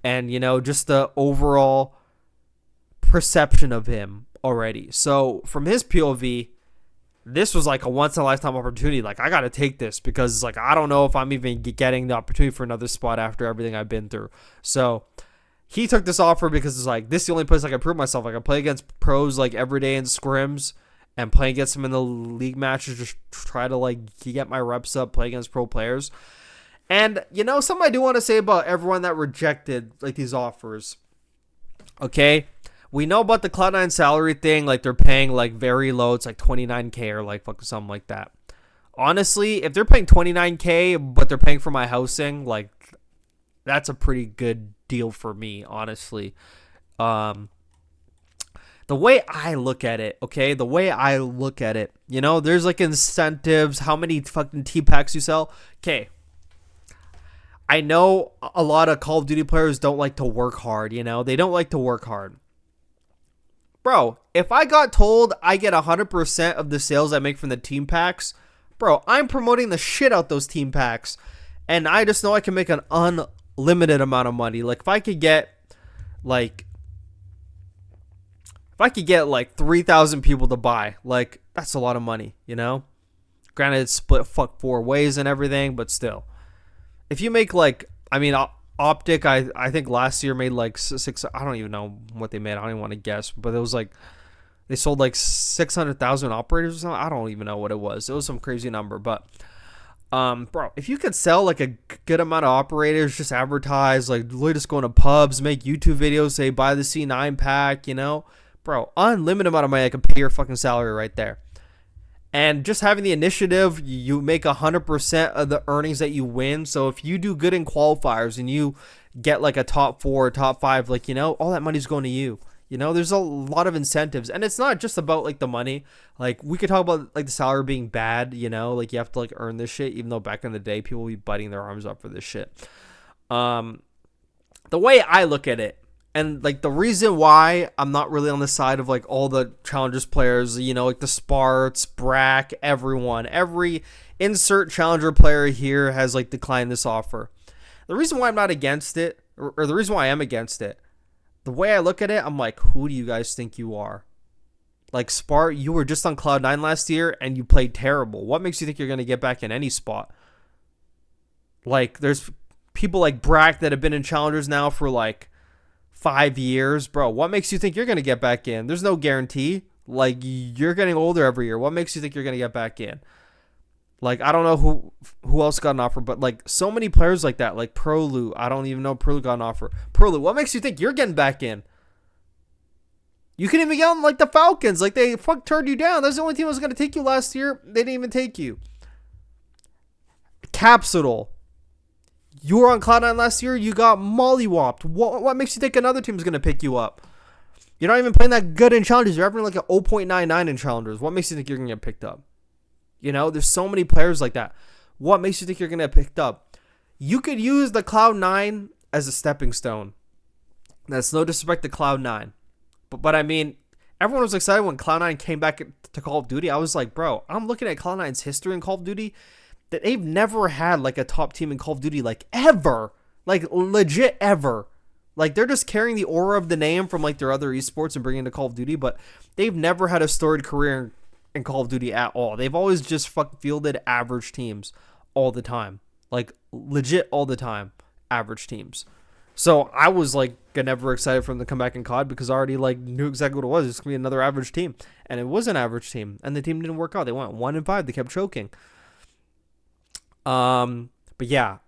and, you know, just the overall perception of him already. So from his POV, this was like a once-in-a-lifetime opportunity. Like, I got to take this because, like, I don't know if I'm even getting the opportunity for another spot after everything I've been through. So he took this offer because it's like, this is the only place I can prove myself. I can play against pros, like, every day in scrims, and play against them in the league matches, just try to, like, get my reps up, play against pro players. And, you know, something I do want to say about everyone that rejected, like, these offers. Okay? We know about the Cloud9 salary thing. Like, they're paying, like, very low. It's like $29K or, like, fucking something like that. Honestly, if they're paying $29K, but they're paying for my housing, like, that's a pretty good deal for me, honestly. The way I look at it, okay? The way I look at it, you know, there's like incentives, how many fucking T-packs you sell. Okay. I know a lot of Call of Duty players don't like to work hard, you know? They don't like to work hard. Bro, if I got told I get 100% of the sales I make from the team packs, bro, I'm promoting the shit out those team packs. And I just know I can make an unlimited amount of money. Like, if I could get like 3,000 people to buy, like, that's a lot of money, you know? Granted, it's split 4 ways and everything, but still. If you make, like, I mean, Optic, I think last year made, like, 6, I don't even know what they made. I don't even want to guess, but it was, like, they sold, like, 600,000 operators or something. I don't even know what it was. It was some crazy number, but, bro, if you could sell, like, a good amount of operators, just advertise, like, literally just go into pubs, make YouTube videos, say, buy the C9 pack, you know? Bro, unlimited amount of money, I can pay your fucking salary right there. And just having the initiative, you make 100% of the earnings that you win. So if you do good in qualifiers and you get like a top 4, top 5, like, you know, all that money's going to you. You know, there's a lot of incentives. And it's not just about like the money. Like, we could talk about like the salary being bad, you know, like you have to like earn this shit, even though back in the day, people would be biting their arms up for this shit. The way I look at it, and, like, the reason why I'm not really on the side of, like, all the Challengers players, you know, like the Sparts, Brack, everyone. Every insert Challenger player here has, like, declined this offer. The reason why I'm not against it, or the reason why I am against it, the way I look at it, I'm like, who do you guys think you are? Like, Spart, you were just on Cloud9 last year, and you played terrible. What makes you think you're going to get back in any spot? Like, there's people like Brack that have been in Challengers now for, like, 5 years, bro, what makes you think you're going to get back in? There's no guarantee. Like, you're getting older every year. What makes you think you're going to get back in? Like, I don't know who else got an offer, but like so many players like that, like Prolu. I don't even know Prolu got an offer. Prolu, what makes you think you're getting back in? You couldn't even get on like the Falcons. Like, they turned you down. That's the only team that was going to take you last year. They didn't even take you. Capsule. You were on Cloud9 last year. You got mollywopped. What makes you think another team is going to pick you up? You're not even playing that good in challengers. You're averaging like an 0.99 in challengers. What makes you think you're going to get picked up? You know, there's so many players like that. What makes you think you're going to get picked up? You could use the Cloud9 as a stepping stone. That's no disrespect to Cloud9. But I mean, everyone was excited when Cloud9 came back to Call of Duty. I was like, bro, I'm looking at Cloud9's history in Call of Duty that they've never had like a top team in Call of Duty, like ever. Like legit ever. Like, they're just carrying the aura of the name from like their other esports and bringing it to Call of Duty, but they've never had a storied career in Call of Duty at all. They've always just fielded average teams all the time. Like, legit all the time, average teams. So I was like never excited for them to come back in COD because I already like knew exactly what it was. It's gonna be another average team, and it was an average team, and the team didn't work out. They went 1-5. They kept choking. But yeah,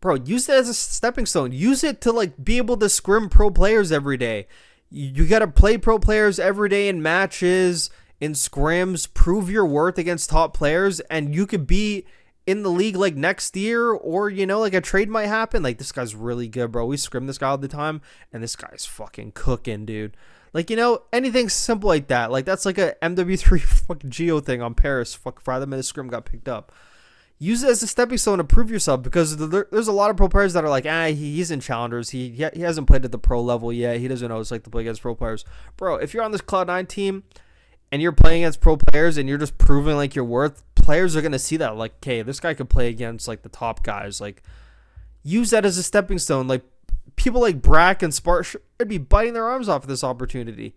bro, use it as a stepping stone. Use it to like be able to scrim pro players every day. You gotta play pro players every day in matches, in scrims, prove your worth against top players, and you could be in the league like next year, or you know, like a trade might happen. Like, this guy's really good, bro. We scrim this guy all the time, and this guy's fucking cooking, dude. Like, you know, anything simple like that. Like, that's like a MW3 fucking Geo thing on Paris. Fuck, 5-minute scrim got picked up. Use it as a stepping stone to prove yourself, because there's a lot of pro players that are like, he's in challengers. He hasn't played at the pro level yet. He doesn't know what it's like to play against pro players. Bro, if you're on this Cloud9 team and you're playing against pro players and you're just proving like your worth, players are going to see that. Like, okay, this guy could play against like the top guys. Like, use that as a stepping stone. Like, people like Brack and Spark should be biting their arms off of this opportunity.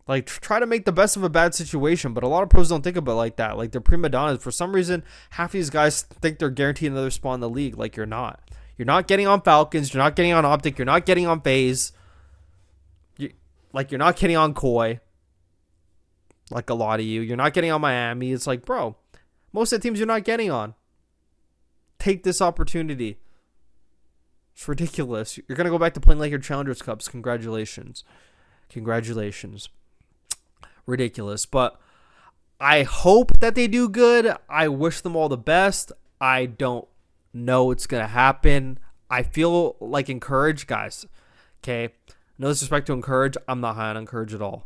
Like, try to make the best of a bad situation, but a lot of pros don't think about it like that. Like, they're prima donnas. For some reason, half these guys think they're guaranteed another spot in the league. Like, you're not. You're not getting on Falcons. You're not getting on Optic. You're not getting on FaZe. You're not getting on Koi. Like a lot of you. You're not getting on Miami. It's like, bro, most of the teams you're not getting on. Take this opportunity. It's ridiculous. You're going to go back to playing like your Challengers Cups. Congratulations. Ridiculous. But I hope that they do good. I wish them all the best. I don't know it's going to happen. I feel like Encourage, guys. Okay. No disrespect to Encourage. I'm not high on Encourage at all.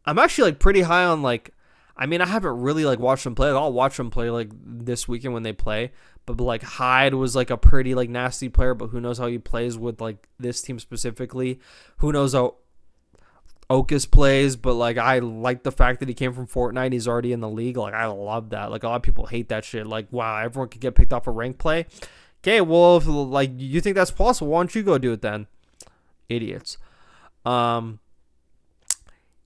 I'm actually like pretty high on like, I mean, I haven't really like watched them play. I'll watch them play like this weekend when they play. But like Hyde was like a pretty like nasty player, but who knows how he plays with like this team specifically. Who knows how Ocus plays, but like I like the fact that he came from Fortnite. He's already in the league. Like, I love that. Like, a lot of people hate that shit. Like, wow, everyone could get picked off a rank play. Okay, well, if like you think that's possible, why don't you go do it then? Idiots.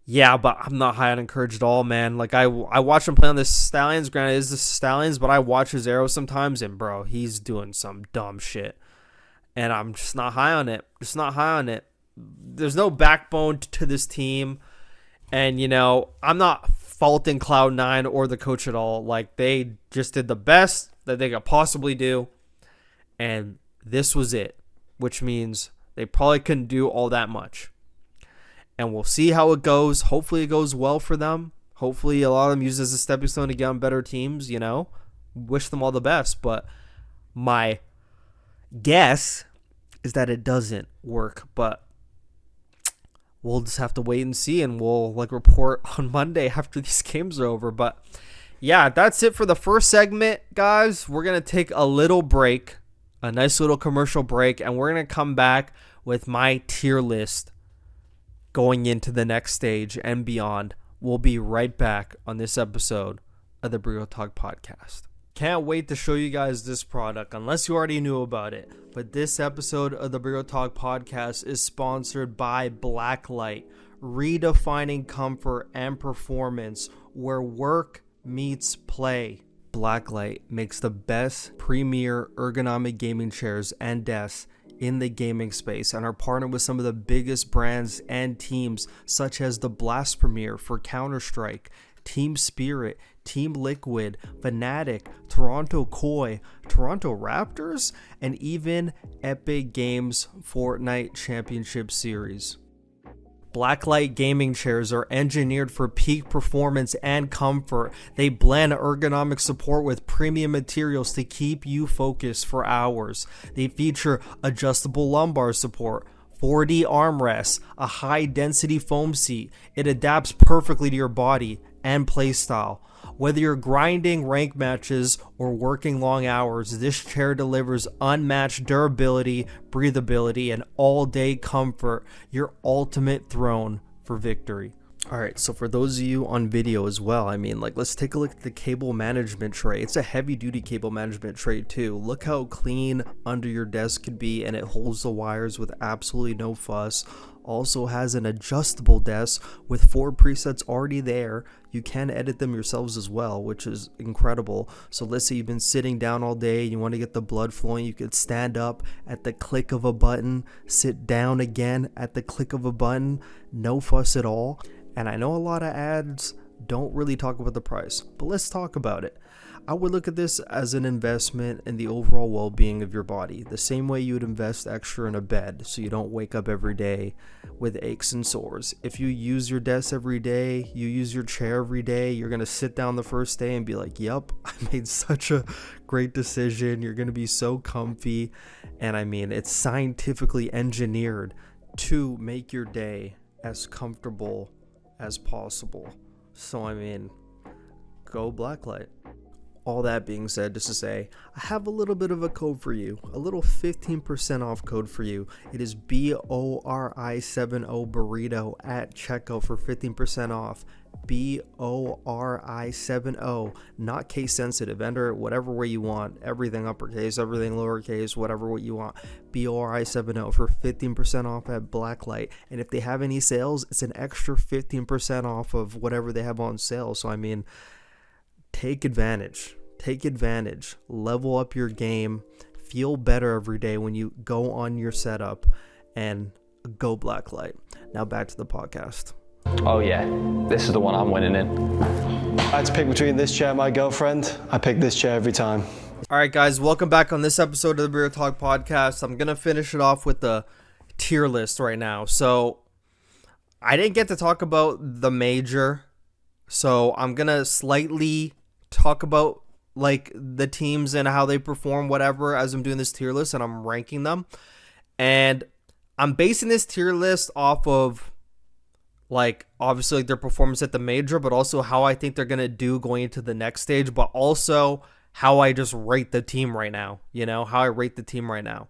Yeah, but I'm not high on Encourage at all, man. Like, I watch him play on the Stallions. Granted, it is the Stallions, but I watch his arrows sometimes, and bro, he's doing some dumb shit. And I'm just not high on it. There's no backbone to this team. And, you know, I'm not faulting Cloud9 or the coach at all. Like, they just did the best that they could possibly do. And this was it, which means they probably couldn't do all that much. And we'll see how it goes. Hopefully it goes well for them. Hopefully a lot of them use it as a stepping stone to get on better teams, you know. Wish them all the best. But my guess is that it doesn't work. But we'll just have to wait and see. And we'll like report on Monday after these games are over. But yeah, that's it for the first segment, guys. We're going to take a little break. A nice little commercial break. And we're going to come back with my tier list going into the next stage and beyond. We'll be right back on this episode of the Borito Talk podcast. Can't wait to show you guys this product unless you already knew about it. But this episode of the Borito Talk podcast is sponsored by Blacklight, redefining comfort and performance where work meets play. Blacklight makes the best premier ergonomic gaming chairs and desks in the gaming space and are partnered with some of the biggest brands and teams such as the Blast Premier for Counter-Strike, Team Spirit, Team Liquid, Fnatic, Toronto Koi, Toronto Raptors, and even Epic Games Fortnite Championship Series. Blacklight gaming chairs are engineered for peak performance and comfort. They blend ergonomic support with premium materials to keep you focused for hours. They feature adjustable lumbar support, 4D armrests, a high-density foam seat. It adapts perfectly to your body and playstyle. Whether you're grinding rank matches or working long hours, this chair delivers unmatched durability, breathability, and all-day comfort, your ultimate throne for victory. Alright, so for those of you on video as well, I mean, like, let's take a look at the cable management tray. It's a heavy-duty cable management tray too. Look how clean under your desk could be, and it holds the wires with absolutely no fuss. Also has an adjustable desk with 4 presets already there. You can edit them yourselves as well, which is incredible. So let's say you've been sitting down all day, you want to get the blood flowing, you could stand up at the click of a button, sit down again at the click of a button, no fuss at all. And I know a lot of ads don't really talk about the price, but let's talk about it. I would look at this as an investment in the overall well-being of your body, the same way you would invest extra in a bed so you don't wake up every day with aches and sores. If you use your desk every day, you use your chair every day, you're going to sit down the first day and be like, yep, I made such a great decision. You're going to be so comfy. And I mean, it's scientifically engineered to make your day as comfortable as possible. So I mean, go Blacklight. All that being said, just to say, I have a little bit of a code for you, a little 15% off code for you. It is BoRi7o Burrito at checkout for 15% off. BoRi7o, not case sensitive. Enter whatever way you want, everything uppercase, everything lowercase, whatever what you want. BoRi7o for 15% off at Blacklight. And if they have any sales, it's an extra 15% off of whatever they have on sale. So I mean, take advantage, level up your game, feel better every day when you go on your setup, and go Blacklight. Now back to the podcast. Oh yeah, this is the one I'm winning in. I had to pick between this chair and my girlfriend. I picked this chair every time. All right, guys, welcome back on this episode of the Borito Talk podcast. I'm going to finish it off with the tier list right now. So I didn't get to talk about the major, so I'm going to slightly talk about like the teams and how they perform, whatever, as I'm doing this tier list and I'm ranking them. And I'm basing this tier list off of like obviously like their performance at the major, but also how I think they're gonna do going into the next stage, but also how I just rate the team right now, you know, how I rate the team right now,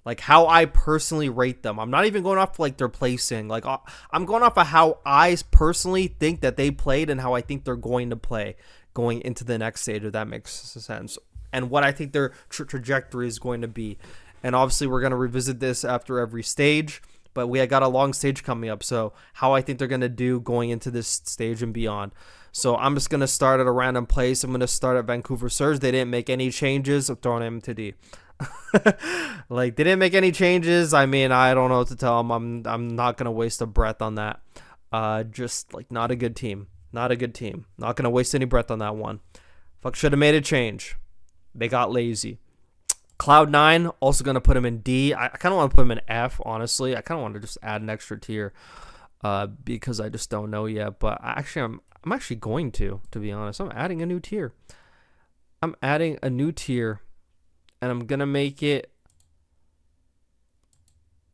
like how I personally rate them. I'm not even going off like their placing, like I'm going off of how I personally think that they played and how I think they're going to play going into the next stage, if that makes sense, and what I think their trajectory is going to be. And obviously we're going to revisit this after every stage, but we got a long stage coming up, so how I think they're going to do going into this stage and beyond. So I'm just going to start at a random place. I'm going to start at Vancouver Surge. They didn't make any changes. I'm throwing him to D. Like, they didn't make any changes. I mean, I don't know what to tell them. I'm not going to waste a breath on that. Just like not a good team. Not a good team. Not going to waste any breath on that one. Fuck, should have made a change. They got lazy. Cloud9, also going to put him in D. I kind of want to put him in F, honestly. I kind of want to just add an extra tier because I just don't know yet. But I'm actually going to be honest. I'm adding a new tier. And I'm going to make it...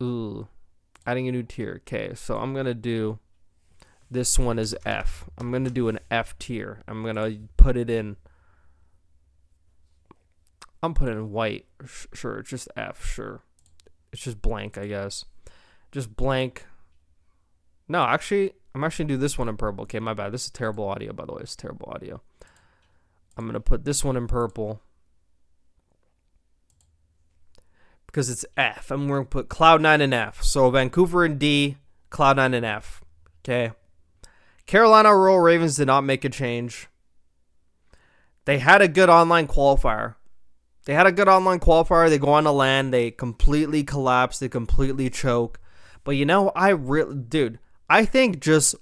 Adding a new tier. Okay, so I'm going to do... This one is F. I'm going to do an F tier. I'm going to put it in... I'm putting it in white. Sure, it's just F. Sure. It's just blank, I guess. Just blank. No, actually, I'm actually going to do this one in purple. Okay, my bad. This is terrible audio, by the way. It's terrible audio. I'm going to put this one in purple. Because it's F. I'm going to put Cloud9 in F. So Vancouver in D, Cloud9 in F. Okay. Carolina Royal Ravens did not make a change. They had a good online qualifier. They had a good online qualifier. They go on to LAN. They completely collapse. They completely choke. But I think just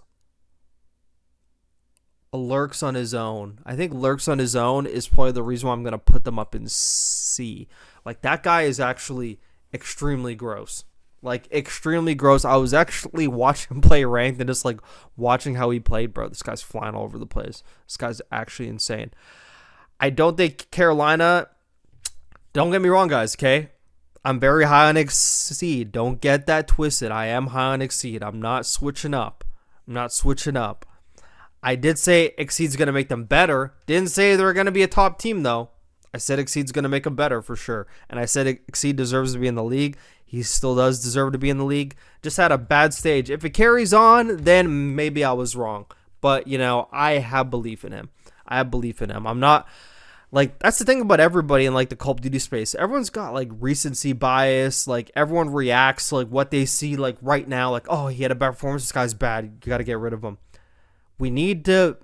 Lurks on his own. I think Lurks on his own is probably the reason why I'm going to put them up in C. Like, that guy is actually extremely gross. Like, extremely gross. I was actually watching him play ranked and just, like, watching how he played, bro. This guy's flying all over the place. This guy's actually insane. I don't think Carolina... Don't get me wrong, guys, okay? I'm very high on Exceed. Don't get that twisted. I am high on Exceed. I'm not switching up. I did say Exceed's going to make them better. Didn't say they're going to be a top team, though. I said Exceed's going to make them better for sure. And I said Exceed deserves to be in the league. He still does deserve to be in the league. Just had a bad stage. If it carries on, then maybe I was wrong. But, I have belief in him. I'm not... Like, that's the thing about everybody in, like, the Call of Duty space. Everyone's got, like, recency bias. Like, everyone reacts to, like, what they see, like, right now. Like, oh, he had a bad performance. This guy's bad. You got to get rid of him. We need to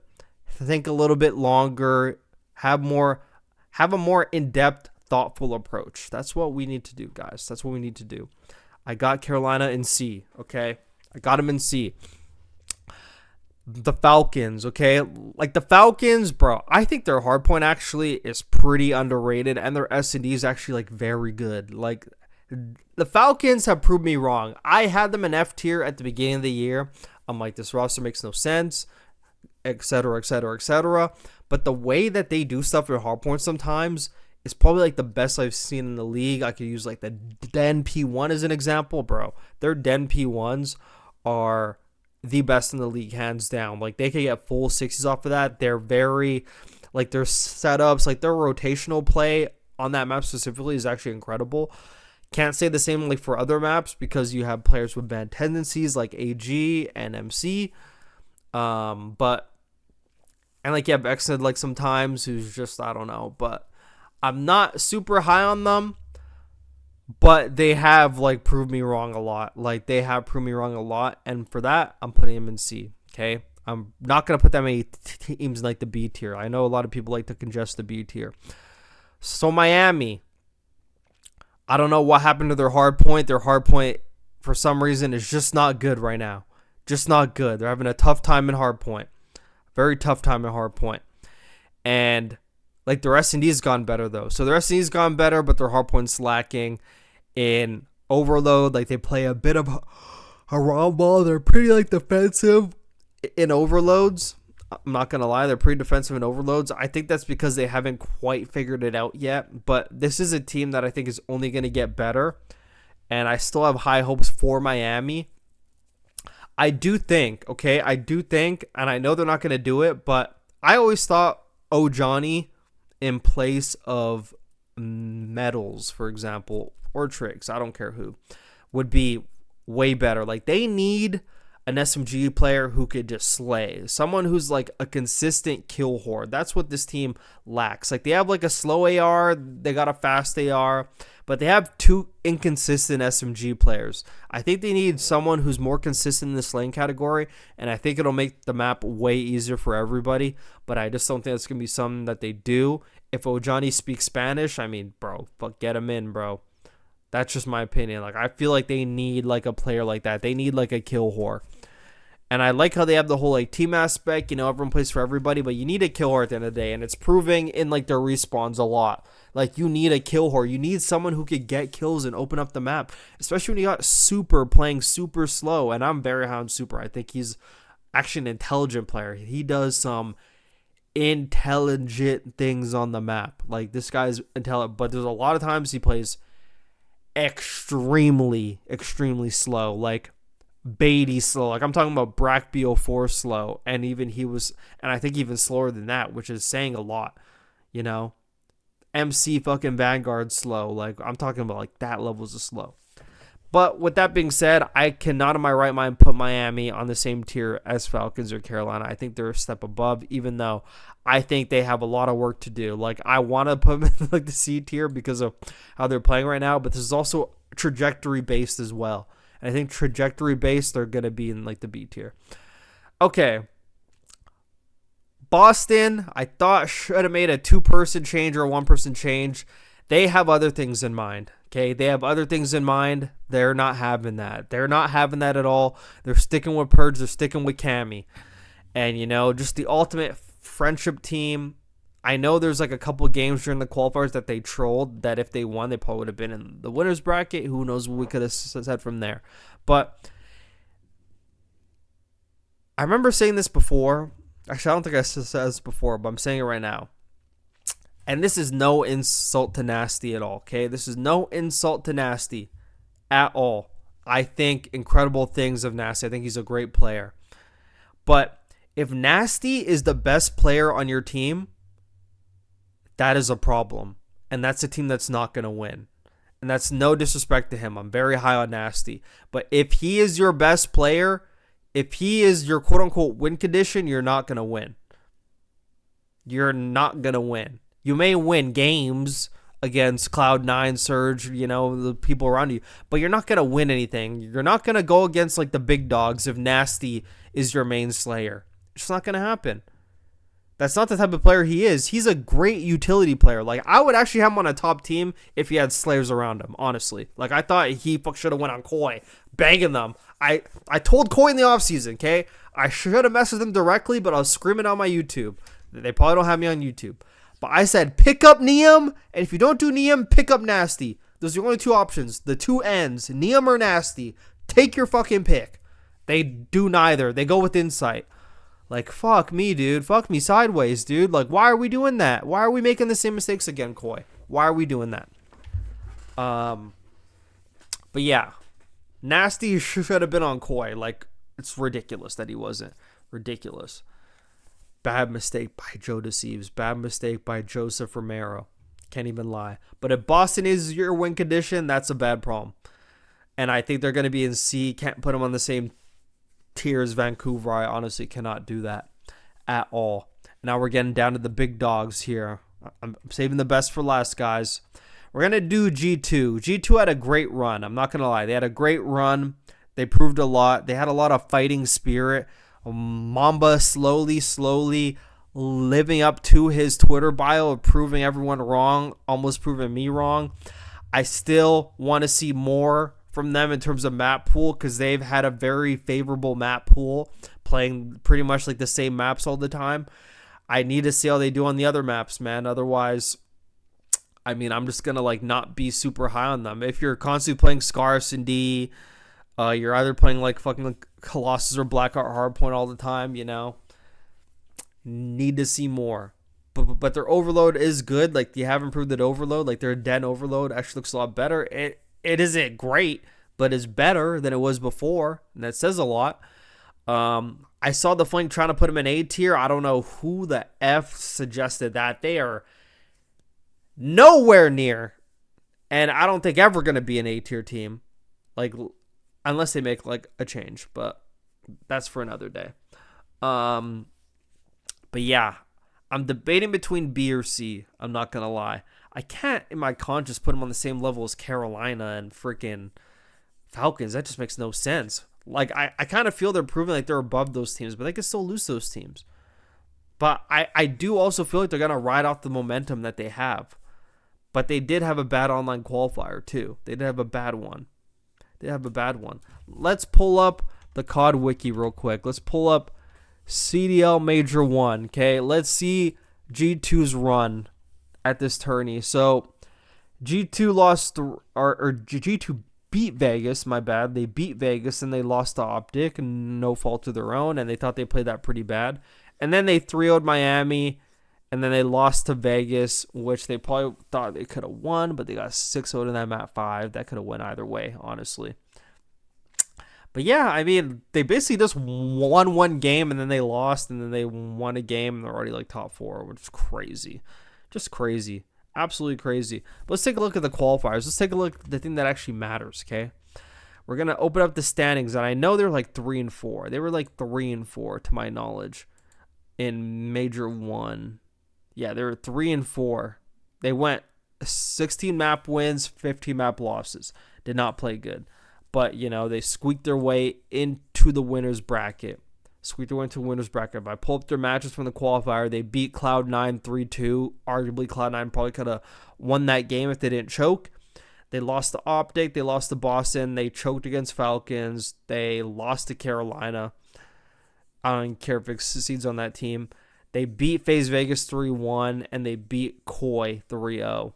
think a little bit longer, have a more in-depth, thoughtful approach. That's what we need to do, guys. That's what we need to do. I got Carolina in C, okay? I got him in C. The Falcons, okay? Like, the Falcons, bro, I think their hardpoint actually is pretty underrated, and their S&D is actually, like, very good. Like, the Falcons have proved me wrong. I had them in F tier at the beginning of the year. I'm like, this roster makes no sense, etc., etc., etc. But the way that they do stuff with hardpoint sometimes is probably, like, the best I've seen in the league. I could use, like, the Den P1 as an example, bro. Their Den P1s are the best in the league, hands down. Like, they could get full 60s off of that. They're very, like, their setups, like, their rotational play on that map specifically is actually incredible. Can't say the same, like, for other maps because you have players with bad tendencies like AG and MC. And, like, you have Exed, like, sometimes who's just, I don't know. But I'm not super high on them. But they have, like, proved me wrong a lot. Like, they have proved me wrong a lot. And for that, I'm putting them in C, okay? I'm not going to put that many teams in, like, the B tier. I know a lot of people like to congest the B tier. So, Miami. I don't know what happened to their hard point. Their hard point, for some reason, is just not good right now. Just not good. They're having a tough time in hard point. Very tough time in hard point. And, like, their S&D's gone better, though. So, their S&D's gone better, but their hard point's lacking. In overload, like, they play a bit of a raw ball. They're pretty, like, defensive in overloads. I'm not gonna lie, they're pretty defensive in overloads. I think that's because they haven't quite figured it out yet. But this is a team that I think is only gonna get better, and I still have high hopes for Miami. I do think, and I know they're not gonna do it, but I always thought Johnny in place of Metals, for example, or Tricks, I don't care who, would be way better. Like, they need an SMG player who could just slay. Someone who's, like, a consistent kill horde. That's what this team lacks. Like, they have, like, a slow AR, they got a fast AR, but they have two inconsistent SMG players. I think they need someone who's more consistent in this lane category, and I think it'll make the map way easier for everybody, but I just don't think it's going to be something that they do. If Ojani speaks Spanish, I mean, bro, fuck, get him in, bro. That's just my opinion. Like, I feel like they need, like, a player like that. They need, like, a kill whore. And I like how they have the whole, like, team aspect. You know, everyone plays for everybody, but you need a kill whore at the end of the day. And it's proving in, like, their respawns a lot. Like, you need a kill whore. You need someone who could get kills and open up the map. Especially when you got Super playing super slow. And I'm very high on Super. I think he's actually an intelligent player. He does some intelligent things on the map. Like, this guy's intelligent. But there's a lot of times he plays extremely slow, like Beatty slow. Like, I'm talking about Brack BO4 slow, and even he was, and I think even slower than that, which is saying a lot, you know. MC fucking Vanguard slow. Like, I'm talking about, like, that levels of slow. But with that being said, I cannot in my right mind put Miami on the same tier as Falcons or Carolina. I think they're a step above, even though I think they have a lot of work to do. Like, I want to put them in, like, the C tier because of how they're playing right now, but this is also trajectory based as well. And I think trajectory based, they're going to be in, like, the B tier. Okay. Boston, I thought should have made a 2-person change or a 1-person change. They have other things in mind. Okay, they have other things in mind. They're not having that. They're not having that at all. They're sticking with Purge. They're sticking with Cammy. And, just the ultimate friendship team. I know there's like a couple games during the qualifiers that they trolled that if they won, they probably would have been in the winner's bracket. Who knows what we could have said from there. But I remember saying this before. Actually, I don't think I said this before, but I'm saying it right now. And this is no insult to Nasty at all, okay? This is no insult to Nasty at all. I think incredible things of Nasty. I think he's a great player. But if Nasty is the best player on your team, that is a problem. And that's a team that's not going to win. And that's no disrespect to him. I'm very high on Nasty. But if he is your best player, if he is your quote-unquote win condition, you're not going to win. You're not going to win. You may win games against Cloud9, Surge, the people around you, but you're not going to win anything. You're not going to go against like the big dogs if Nasty is your main slayer. It's just not going to happen. That's not the type of player he is. He's a great utility player. Like, I would actually have him on a top team if he had slayers around him, honestly. Like, I thought he should have went on Koi, banging them. I told Koi in the offseason, okay? I should have messaged them directly, but I was screaming on my YouTube. They probably don't have me on YouTube. But I said, pick up Neum, and if you don't do Neum, pick up Nasty. Those are the only two options. The two ends, Neum or Nasty. Take your fucking pick. They do neither. They go with Insight. Like, fuck me, dude. Fuck me sideways, dude. Like, why are we doing that? Why are we making the same mistakes again, Koi? Why are we doing that? But yeah. Nasty should have been on Koi. Like, it's ridiculous that he wasn't. Ridiculous. Bad mistake by Joe Deceives. Bad mistake by Joseph Romero. Can't even lie. But if Boston is your win condition, that's a bad problem. And I think they're going to be in C. Can't put them on the same tier as Vancouver. I honestly cannot do that at all. Now we're getting down to the big dogs here. I'm saving the best for last, guys. We're going to do G2. G2 had a great run. I'm not going to lie. They had a great run. They proved a lot. They had a lot of fighting spirit. Mamba slowly living up to his Twitter bio of proving everyone wrong, almost proving me wrong. I still want to see more from them in terms of map pool because they've had a very favorable map pool, playing pretty much like the same maps all the time. I need to see how they do on the other maps, man. Otherwise, I mean, I'm just going to like not be super high on them. If you're constantly playing Scarce and D, you're either playing like fucking like Colossus or Blackheart Hardpoint all the time, Need to see more. But their overload is good. Like, they have improved at overload. Like, their Den overload actually looks a lot better. It isn't great, but it's better than it was before. And that says a lot. I saw the Flink trying to put him in A tier. I don't know who the F suggested that. They are nowhere near. And I don't think ever going to be an A tier team. Like, unless they make like a change, but that's for another day. But yeah, I'm debating between B or C. I'm not gonna lie. I can't in my conscience put them on the same level as Carolina and freaking Falcons. That just makes no sense. Like, I kind of feel they're proving like they're above those teams, but they can still lose those teams. But I do also feel like they're gonna ride off the momentum that they have. But they did have a bad online qualifier too. They did have a bad one. Let's pull up the COD wiki real quick. Let's pull up CDL Major 1, okay? Let's see G2's run at this tourney. So, G2 lost, or G2 beat Vegas, my bad. They beat Vegas and they lost to Optic, no fault of their own, and they thought they played that pretty bad. And then they 3-0'd Miami, and then they lost to Vegas, which they probably thought they could have won, but they got 6-0 in that map 5. That could have went either way, honestly. But yeah, I mean, they basically just won one game, and then they lost, and then they won a game, and they're already like top 4, which is crazy. Just crazy. Absolutely crazy. But let's take a look at the qualifiers. Let's take a look at the thing that actually matters, okay? We're going to open up the standings, and I know they're like 3 and 4. They were like 3 and 4, to my knowledge, in Major 1. Yeah, they were 3 and 4. They went 16 map wins, 15 map losses. Did not play good. But, they squeaked their way into the winner's bracket. squeaked their way into winners bracket. If I pull up their matches from the qualifier, they beat Cloud9 3-2. Arguably, Cloud9 probably could have won that game if they didn't choke. They lost to Optic. They lost to Boston. They choked against Falcons. They lost to Carolina. I don't care if it succeeds on that team. They beat FaZe Vegas 3-1, and they beat Koi 3-0.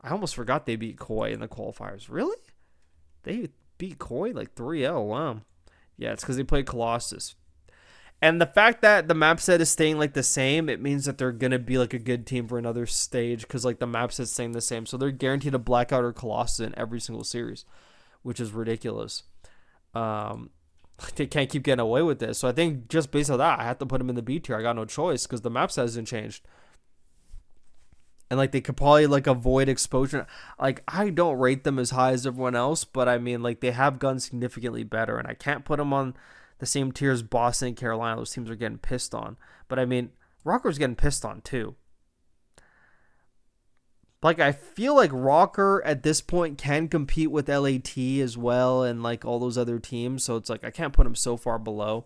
I almost forgot they beat Koi in the qualifiers. Really? They beat Koi like 3-0. Wow. Yeah, it's because they played Colossus. And the fact that the map set is staying like the same, it means that they're going to be like a good team for another stage because like the map set's staying the same. So they're guaranteed a Blackout or Colossus in every single series, which is ridiculous. They can't keep getting away with this. So I think just based on that, I have to put them in the B tier. I got no choice because the map set hasn't changed. And like they could probably like avoid exposure. Like I don't rate them as high as everyone else, but I mean like they have gone significantly better, and I can't put them on the same tier as Boston and Carolina. Those teams are getting pissed on. But I mean, Rocker's getting pissed on too. Like I feel like Rocker at this point can compete with LAT as well and like all those other teams. So it's like I can't put him so far below.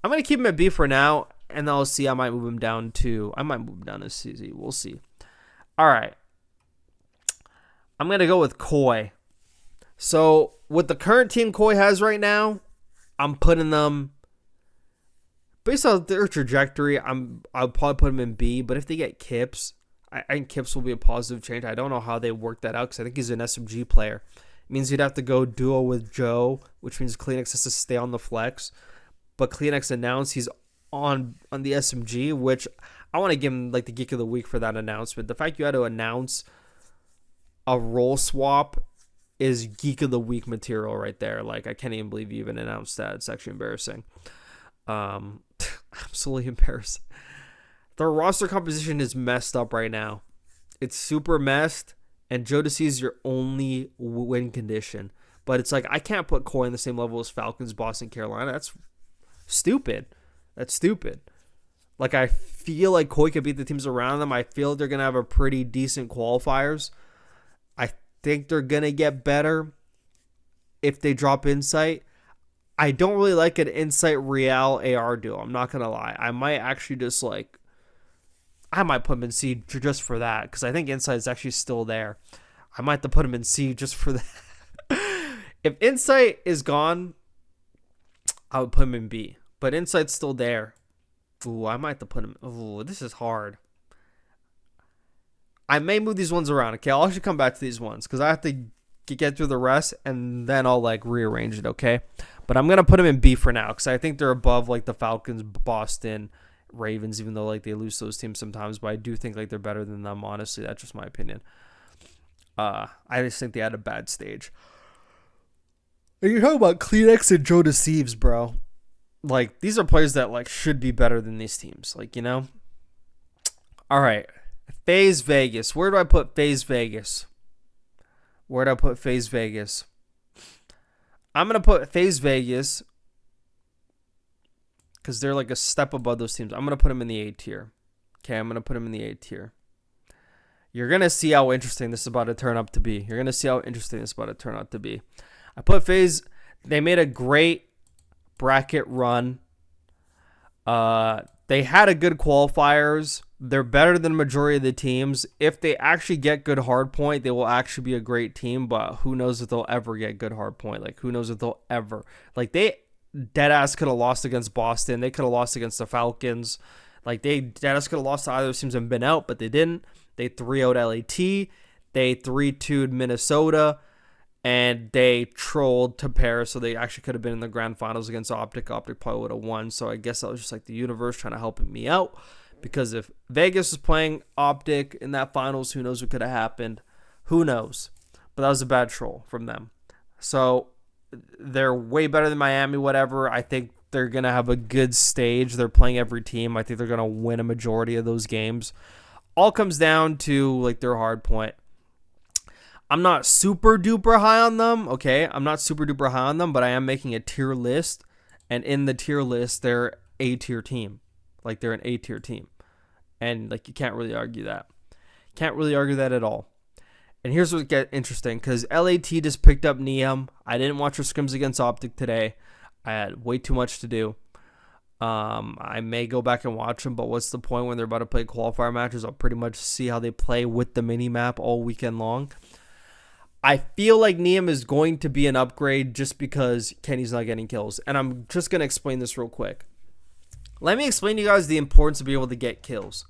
I'm gonna keep him at B for now, and then I'll see. I might move him down to. I might move him down to CZ. We'll see. All right. I'm gonna go with Koi. So with the current team Koi has right now, I'm putting them based on their trajectory. I'll probably put them in B. But if they get Kips, I think Kips will be a positive change. I don't know how they work that out because I think he's an SMG player. It means he'd have to go duo with Joe, which means Kleenex has to stay on the flex. But Kleenex announced he's on the SMG, which I want to give him like the Geek of the Week for that announcement. The fact you had to announce a role swap is Geek of the Week material right there. Like I can't even believe you even announced that. It's actually embarrassing. Absolutely embarrassing. Their roster composition is messed up right now. It's super messed, and Jodeci is your only win condition. But it's like I can't put Koi on the same level as Falcons, Boston, Carolina. That's stupid. That's stupid. Like I feel like Koi could beat the teams around them. I feel they're gonna have a pretty decent qualifiers. I think they're gonna get better if they drop Insight. I don't really like an Insight Real AR duo. I'm not gonna lie. I might actually just like. I might put him in C just for that because I think Insight is actually still there. I might have to put him in C just for that. If Insight is gone, I would put him in B. But Insight's still there. Ooh, I might have to put him. Ooh, this is hard. I may move these ones around. Okay, I'll actually come back to these ones because I have to get through the rest and then I'll like rearrange it. Okay, but I'm gonna put them in B for now because I think they're above like the Falcons, Boston, Ravens, even though like they lose those teams sometimes. But I do think like they're better than them. Honestly, that's just my opinion. I just think they had a bad stage. And you're talking about Kleenex and Joe Deceives, bro. Like, these are players that, like, should be better than these teams. Like, you know? All right. FaZe Vegas. Where do I put FaZe Vegas? Where do I put FaZe Vegas? I'm going to put FaZe Vegas because they're, like, a step above those teams. I'm going to put them in the A tier. Okay, I'm going to put them in the A tier. You're going to see how interesting this is about to turn up to be. You're going to see how interesting this is about to turn out to be. I put FaZe. They made a great bracket run. They had a good qualifiers. They're better than the majority of the teams. If they actually get good hardpoint, they will actually be a great team, but who knows if they'll ever get good hardpoint. Like, who knows if they'll ever. Like, they deadass could have lost against Boston. They could have lost against the Falcons. Like, they deadass could have lost to either teams and been out, but they didn't. They 3-0'd LAT. They 3-2'd Minnesota. And they trolled to Paris, so they actually could have been in the grand finals against Optic. Optic probably would have won. So I guess that was just like the universe trying to help me out. Because if Vegas was playing Optic in that finals, who knows what could have happened? Who knows? But that was a bad troll from them. So they're way better than Miami, whatever. I think they're going to have a good stage. They're playing every team. I think they're going to win a majority of those games. All comes down to like their hard point. I'm not super duper high on them, okay? I'm not super duper high on them, but I am making a tier list. And in the tier list, they're A tier team. Like, they're an A tier team. And, like, you can't really argue that. Can't really argue that at all. And here's what gets interesting, because LAT just picked up Neum. I didn't watch her scrims against Optic today. I had way too much to do. I may go back and watch them, but what's the point when they're about to play qualifier matches? I'll pretty much see how they play with the mini-map all weekend long. I feel like Neum is going to be an upgrade just because Kenny's not getting kills. And I'm just going to explain this real quick. Let me explain to you guys the importance of being able to get kills.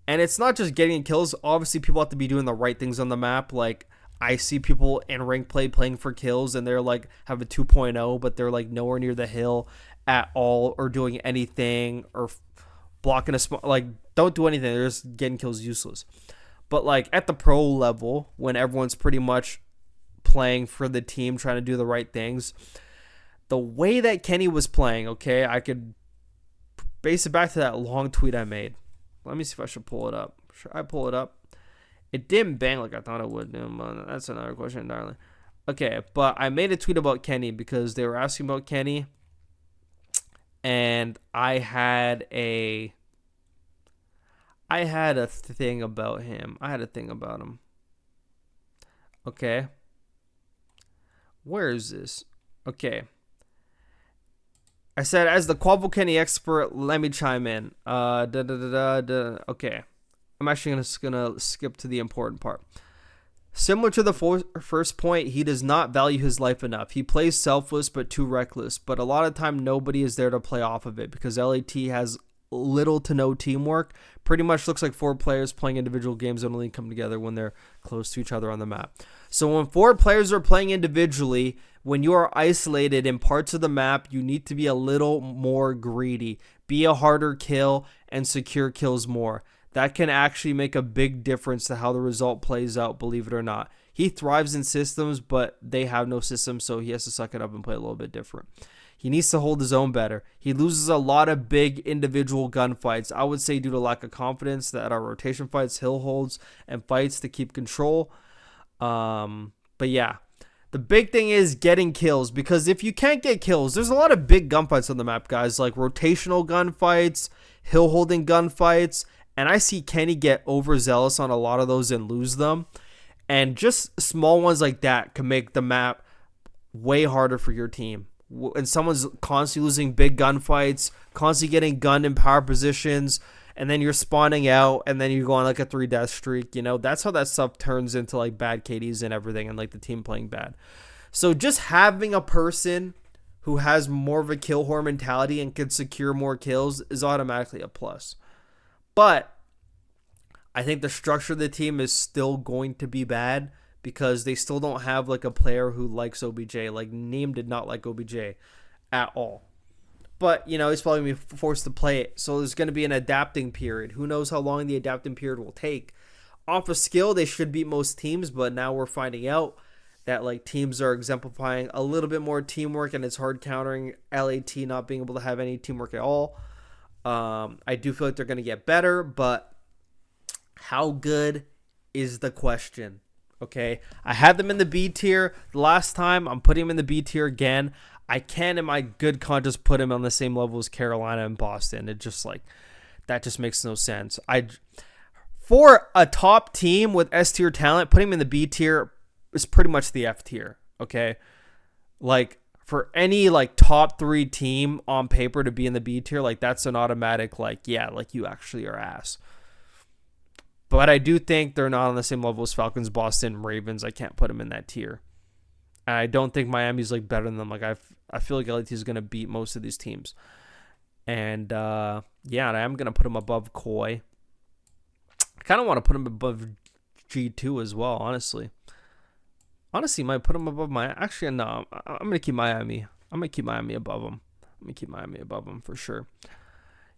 And it's not just getting kills. Obviously, people have to be doing the right things on the map. Like, I see people in rank play playing for kills, and they're like, have a 2.0, but they're like nowhere near the hill at all, or doing anything, or blocking a spot. Like, don't do anything. They're just getting kills useless. But like at the pro level, when everyone's pretty much playing for the team, trying to do the right things, the way that Kenny was playing, okay, I could base it back to that long tweet I made. Let me see if I should pull it up. Should I pull it up? It didn't bang like I thought it would. That's another question entirely. Okay, but I made a tweet about Kenny because they were asking about Kenny, and I had a thing about him. I had a thing about him. Okay. Where is this? Okay. I said, as the Quavo Kenny expert, let me chime in. Okay. I'm actually gonna skip to the important part. Similar to the first point, he does not value his life enough. He plays selfless but too reckless. But a lot of time, nobody is there to play off of it because LAT has little to no teamwork. Pretty much looks like 4 players playing individual games that only come together when they're close to each other on the map. So when 4 players are playing individually, when you are isolated in parts of the map, you need to be a little more greedy. Be a harder kill and secure kills more. That can actually make a big difference to how the result plays out, believe it or not. He thrives in systems, but they have no system, so he has to suck it up and play a little bit different. He needs to hold his own better. He loses a lot of big individual gunfights. I would say due to lack of confidence that our rotation fights, he'll holds, and fights to keep control. But yeah, the big thing is getting kills, because if you can't get kills, there's a lot of big gunfights on the map, guys, like rotational gunfights, hill holding gunfights, and I see Kenny get overzealous on a lot of those and lose them. And just small ones like that can make the map way harder for your team. And someone's constantly losing big gunfights, constantly getting gunned in power positions, and then you're spawning out, and then you go on like a 3-death streak. You know, that's how that stuff turns into like bad KDs and everything, and like the team playing bad. So just having a person who has more of a kill whore mentality and can secure more kills is automatically a plus. But I think the structure of the team is still going to be bad because they still don't have like a player who likes OBJ. Like Neem did not like OBJ at all. But, you know, he's probably going to be forced to play it. So there's going to be an adapting period. Who knows how long the adapting period will take. Off of skill, they should beat most teams, but now we're finding out that like teams are exemplifying a little bit more teamwork, and it's hard countering LAT not being able to have any teamwork at all. I do feel like they're going to get better, but how good is the question? Okay, I had them in the B tier the last time. I'm putting them in the B tier again. I can, in my good conscience, put him on the same level as Carolina and Boston. It just like that just makes no sense. For a top team with S tier talent, putting him in the B tier is pretty much the F tier. Okay, like for any like top 3 team on paper to be in the B tier, like that's an automatic like, yeah, like you actually are ass. But I do think they're not on the same level as Falcons, Boston, Ravens. I can't put them in that tier. And I don't think Miami's like better than them. Like I feel like LAT is going to beat most of these teams. And yeah, I am going to put them above Koi. I kind of want to put them above G2 as well, honestly. Honestly, might put them above my... Actually, no. I'm going to keep Miami. I'm going to keep Miami above them. I'm going to keep Miami above them for sure.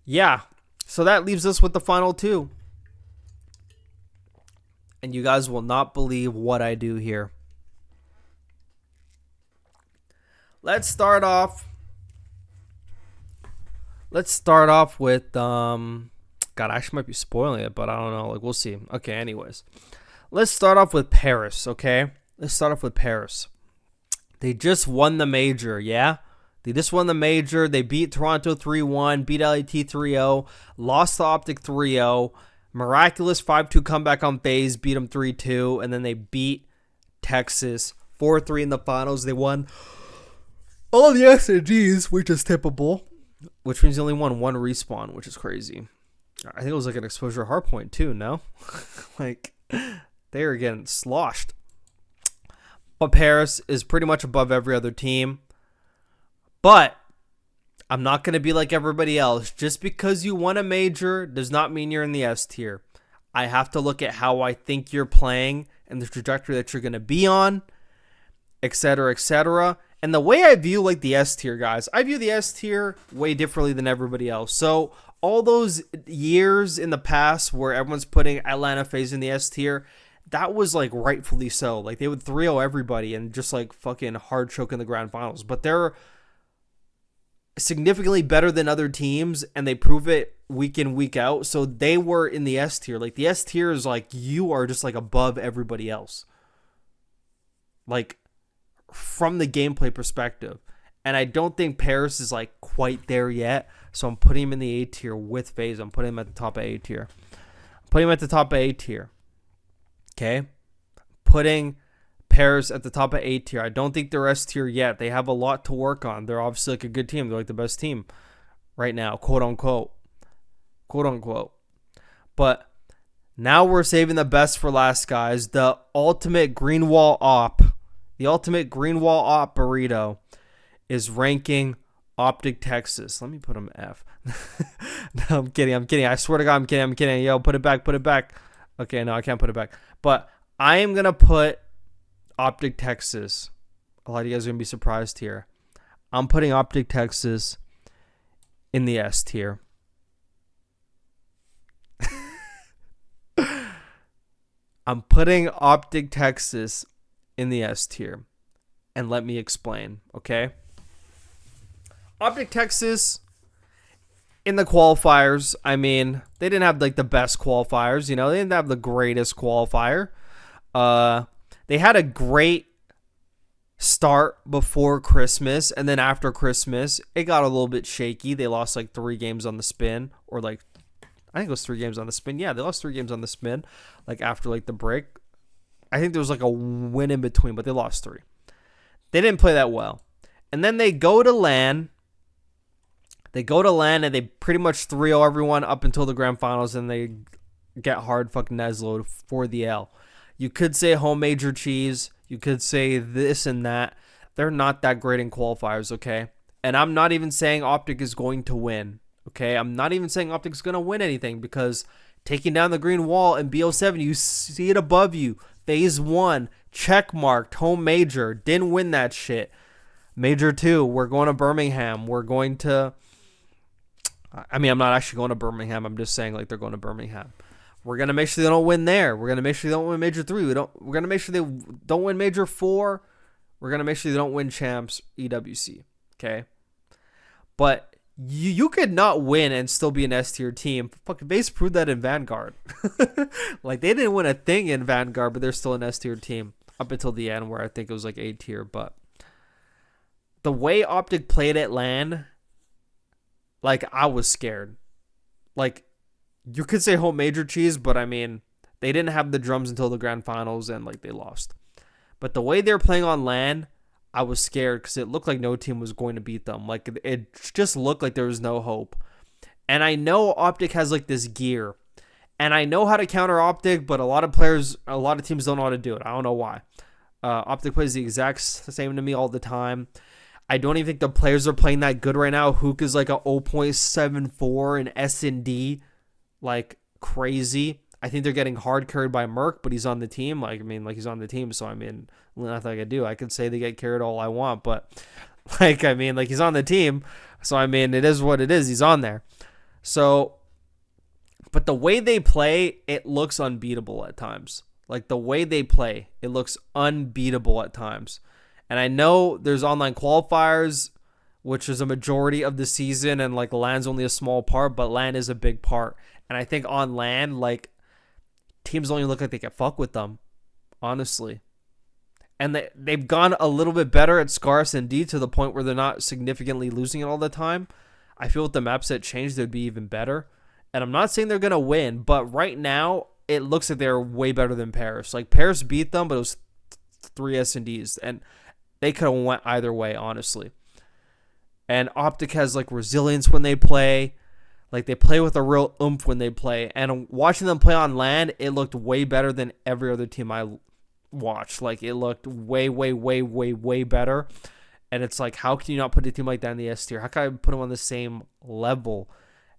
Yeah. So that leaves us with the final 2. And you guys will not believe what I do here. Let's start off with God, I actually might be spoiling it, but I don't know. Like, we'll see. Okay, anyways. Let's start off with Paris, okay? Let's start off with Paris. They just won the major, yeah? They just won the major. They beat Toronto 3-1, beat LAT 3-0, lost the Optic 3-0. Miraculous 5-2 comeback on FaZe, beat them 3-2, and then they beat Texas 4-3 in the finals. They won all the SNGs, which is typical. which means he only won one respawn, which is crazy. I think it was like an exposure hardpoint too, no? Like, they are getting sloshed. But Paris is pretty much above every other team. But I'm not going to be like everybody else. Just because you won a major does not mean you're in the S tier. I have to look at how I think you're playing and the trajectory that you're going to be on, etc., etc. And the way I view like the S tier, guys, I view the S tier way differently than everybody else. So all those years in the past where everyone's putting Atlanta FaZe in the S tier, that was like rightfully so. Like they would 3-0 everybody and just like fucking hard choke in the grand finals. But they're significantly better than other teams and they prove it week in, week out. So they were in the S tier. Like the S tier is like you are just like above everybody else. Like from the gameplay perspective. And I don't think Paris is like quite there yet. So I'm putting him in the A tier with FaZe. I'm putting him at the top of A tier. Putting him at the top of A tier. Okay? Putting Paris at the top of A tier. I don't think they're S tier yet. They have a lot to work on. They're obviously like a good team. They're like the best team right now, quote unquote. Quote unquote. But now we're saving the best for last, guys. The ultimate green wall op. The ultimate green wall op Borito is ranking Optic Texas. Let me put him F. No, I'm kidding. I swear to God, I'm kidding. Yo, put it back. Okay, no, I can't put it back. But I am going to put Optic Texas. A lot of you guys are going to be surprised here. I'm putting Optic Texas in the S tier. I'm putting Optic Texas in the S tier. And let me explain, okay? Optic Texas in the qualifiers, I mean, they didn't have like the best qualifiers, you know, they didn't have the greatest qualifier. They had a great start before Christmas, and then after Christmas, it got a little bit shaky. They lost like 3 games on the spin, or like, I think it was 3 games on the spin. Yeah, they lost 3 games on the spin, like after like the break. I think there was like a win in between, but they lost 3. They didn't play that well. And then they go to LAN. And they pretty much 3-0 everyone up until the grand finals, and they get hard fucking Neslo'd for the L. You could say home major cheese. You could say this and that. They're not that great in qualifiers, okay? And I'm not even saying Optic is going to win, okay? I'm not even saying Optic's going to win anything, because taking down the green wall in BO7, you see it above you. Phase 1, check marked, home major, didn't win that shit. Major 2, we're going to Birmingham. We're going to... I mean, I'm not actually going to Birmingham. I'm just saying, like, they're going to Birmingham. We're going to make sure they don't win there. We're going to make sure they don't win Major 3. We're going to make sure they don't win Major 4. We're going to make sure they don't win Champs EWC. Okay? But you could not win and still be an S tier team. Fucking FaZe proved that in Vanguard. Like, they didn't win a thing in Vanguard, but they're still an S tier team up until the end, where I think it was like A tier. But the way Optic played at LAN, like, I was scared. Like, you could say home major cheese, but I mean, they didn't have the drums until the grand finals, and like they lost. But the way they're playing on LAN, I was scared because it looked like no team was going to beat them. Like, it just looked like there was no hope. And I know Optic has like this gear, and I know how to counter Optic, but a lot of teams don't know how to do it. I don't know why. Optic plays the exact same to me all the time. I don't even think the players are playing that good right now. Hook is like a 0.74 in S&D, like crazy. I think they're getting hard carried by Merc, but he's on the team. Like, I mean, like, he's on the team, so I mean, nothing I can do. I could say they get carried all I want, but like, I mean, like, he's on the team, so I mean, it is what it is. He's on there. So, but the way they play, it looks unbeatable at times. Like, the way they play, it looks unbeatable at times. And I know there's online qualifiers, which is a majority of the season, and like LAN's only a small part, but LAN is a big part. And I think on LAN, like, teams don't even look like they can fuck with them, honestly. And they've gone a little bit better at Scarce and D to the point where they're not significantly losing it all the time. I feel with the map set change, they'd be even better. And I'm not saying they're going to win, but right now, it looks like they're way better than Paris. Like, Paris beat them, but it was 3 S&Ds. And they could have went either way, honestly. And Optic has like resilience when they play. Like they play with a real oomph when they play. And watching them play on LAN, it looked way better than every other team I watched. Like it looked way, way, way, way, way better. And it's like, how can you not put a team like that in the S tier? How can I put them on the same level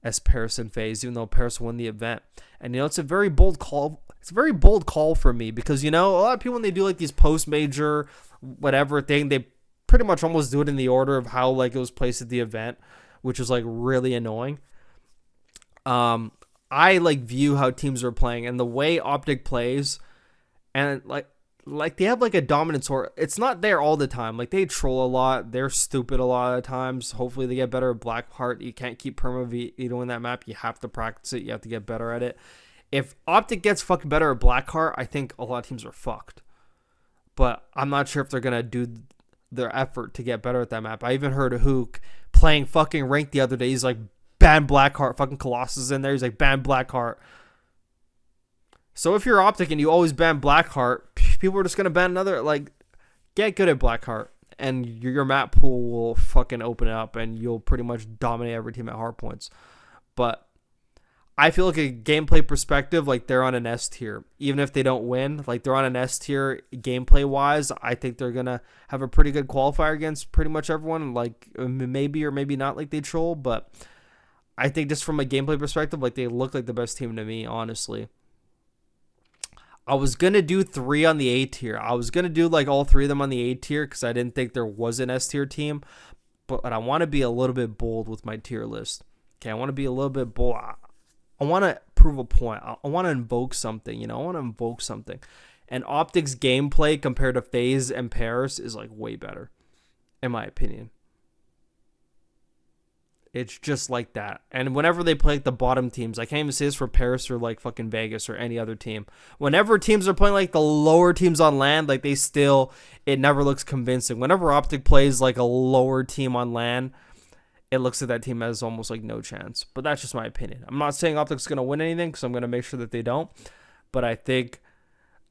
as Paris and FaZe, even though Paris won the event? And it's a very bold call. It's a very bold call for me because a lot of people, when they do like these post-major whatever thing, they pretty much almost do it in the order of how like it was placed at the event, which is like really annoying. I like view how teams are playing and the way Optic plays, and like they have like a dominance, or it's not there all the time. Like they troll a lot, they're stupid a lot of times. Hopefully they get better at Blackheart. You can't keep perma-vetoing that map. You have to practice it. You have to get better at it. If Optic gets fucking better at Blackheart, I think a lot of teams are fucked. But I'm not sure if they're gonna do their effort to get better at that map. I even heard Hook playing fucking ranked the other day. He's like, ban Blackheart. Fucking Colossus in there. He's like, ban Blackheart. So if you're Optic and you always ban Blackheart, people are just going to ban another. Like, get good at Blackheart, and your map pool will fucking open up, and you'll pretty much dominate every team at hardpoints. But I feel like a gameplay perspective, like they're on an S tier. Even if they don't win, like they're on an S tier gameplay-wise. I think they're going to have a pretty good qualifier against pretty much everyone. Like, maybe or maybe not like they troll, but I think just from a gameplay perspective, like they look like the best team to me, honestly. I was going to do 3 on the A tier. I was going to do like all 3 of them on the A tier because I didn't think there was an S tier team. But I want to be a little bit bold with my tier list. Okay, I want to be a little bit bold. I want to prove a point. I want to invoke something, I want to invoke something. And Optic's gameplay compared to FaZe and Paris is like way better, in my opinion. It's just like that. And whenever they play like the bottom teams, I can't even say this for Paris or like fucking Vegas or any other team. Whenever teams are playing like the lower teams on LAN, like it never looks convincing. Whenever Optic plays like a lower team on LAN, it looks like that team has almost like no chance. But that's just my opinion. I'm not saying Optic's going to win anything because I'm going to make sure that they don't. But I think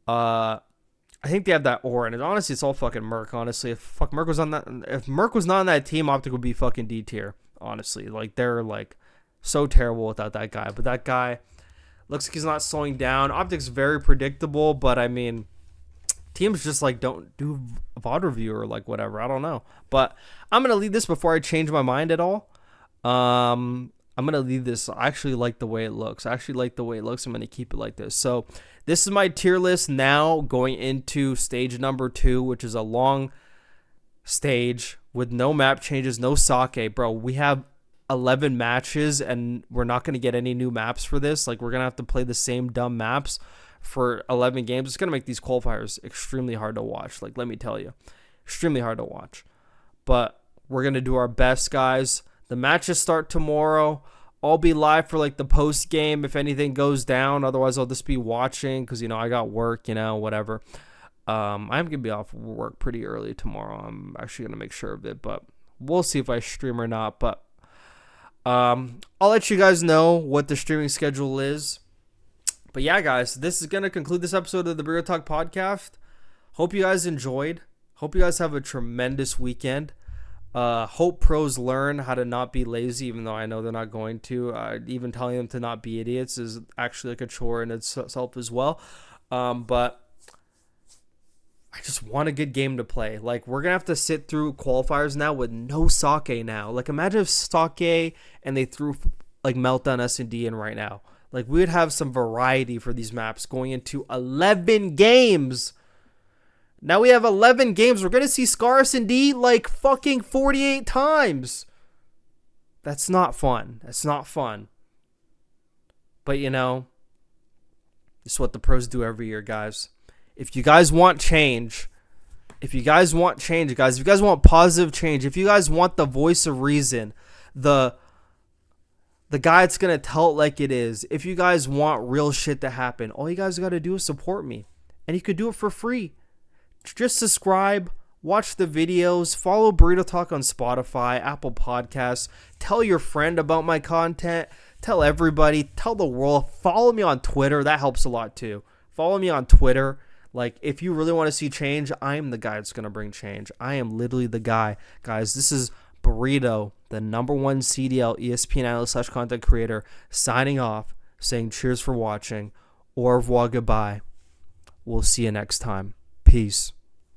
they have that aura, and honestly, it's all fucking Merc. Honestly, if Merc was not on that team, Optic would be fucking D tier. Honestly, like they're like so terrible without that guy. But that guy looks like he's not slowing down. Optic's very predictable, but I mean, teams just like don't do VOD review or like whatever. I don't know. But I'm gonna leave this before I change my mind at all. I'm gonna leave this. I actually like the way it looks. I'm gonna keep it like this. So this is my tier list now going into stage number 2, which is a long stage with no map changes, no sake. Bro, we have 11 matches and we're not going to get any new maps for this. Like, we're going to have to play the same dumb maps for 11 games. It's going to make these qualifiers extremely hard to watch. Like, let me tell you, extremely hard to watch. But we're going to do our best, guys. The matches start tomorrow. I'll be live for like the post game if anything goes down. Otherwise, I'll just be watching because, I got work, whatever. I'm going to be off work pretty early tomorrow. I'm actually going to make sure of it, but we'll see if I stream or not. But I'll let you guys know what the streaming schedule is. But yeah, guys, this is going to conclude this episode of the Borito Talk podcast. Hope you guys enjoyed. Hope you guys have a tremendous weekend. Hope pros learn how to not be lazy, even though I know they're not going to. Even telling them to not be idiots is actually like a chore in itself as well. But I just want a good game to play. Like, we're going to have to sit through qualifiers now with no sake now. Like, imagine if sake and they threw, like, Meltdown S&D in right now. Like, we would have some variety for these maps going into 11 games. Now we have 11 games. We're going to see Scar S&D, like, fucking 48 times. That's not fun. That's not fun. But, it's what the pros do every year, guys. If you guys want change, guys, if you guys want positive change, if you guys want the voice of reason, the guy that's going to tell it like it is, if you guys want real shit to happen, all you guys got to do is support me. And you could do it for free. Just subscribe, watch the videos, follow Borito Talk on Spotify, Apple Podcasts, tell your friend about my content, tell everybody, tell the world, follow me on Twitter. That helps a lot too. Follow me on Twitter. Like, if you really want to see change, I am the guy that's going to bring change. I am literally the guy. Guys, this is Borito, the number one CDL ESPN analyst / content creator, signing off, saying cheers for watching. Au revoir, goodbye. We'll see you next time. Peace.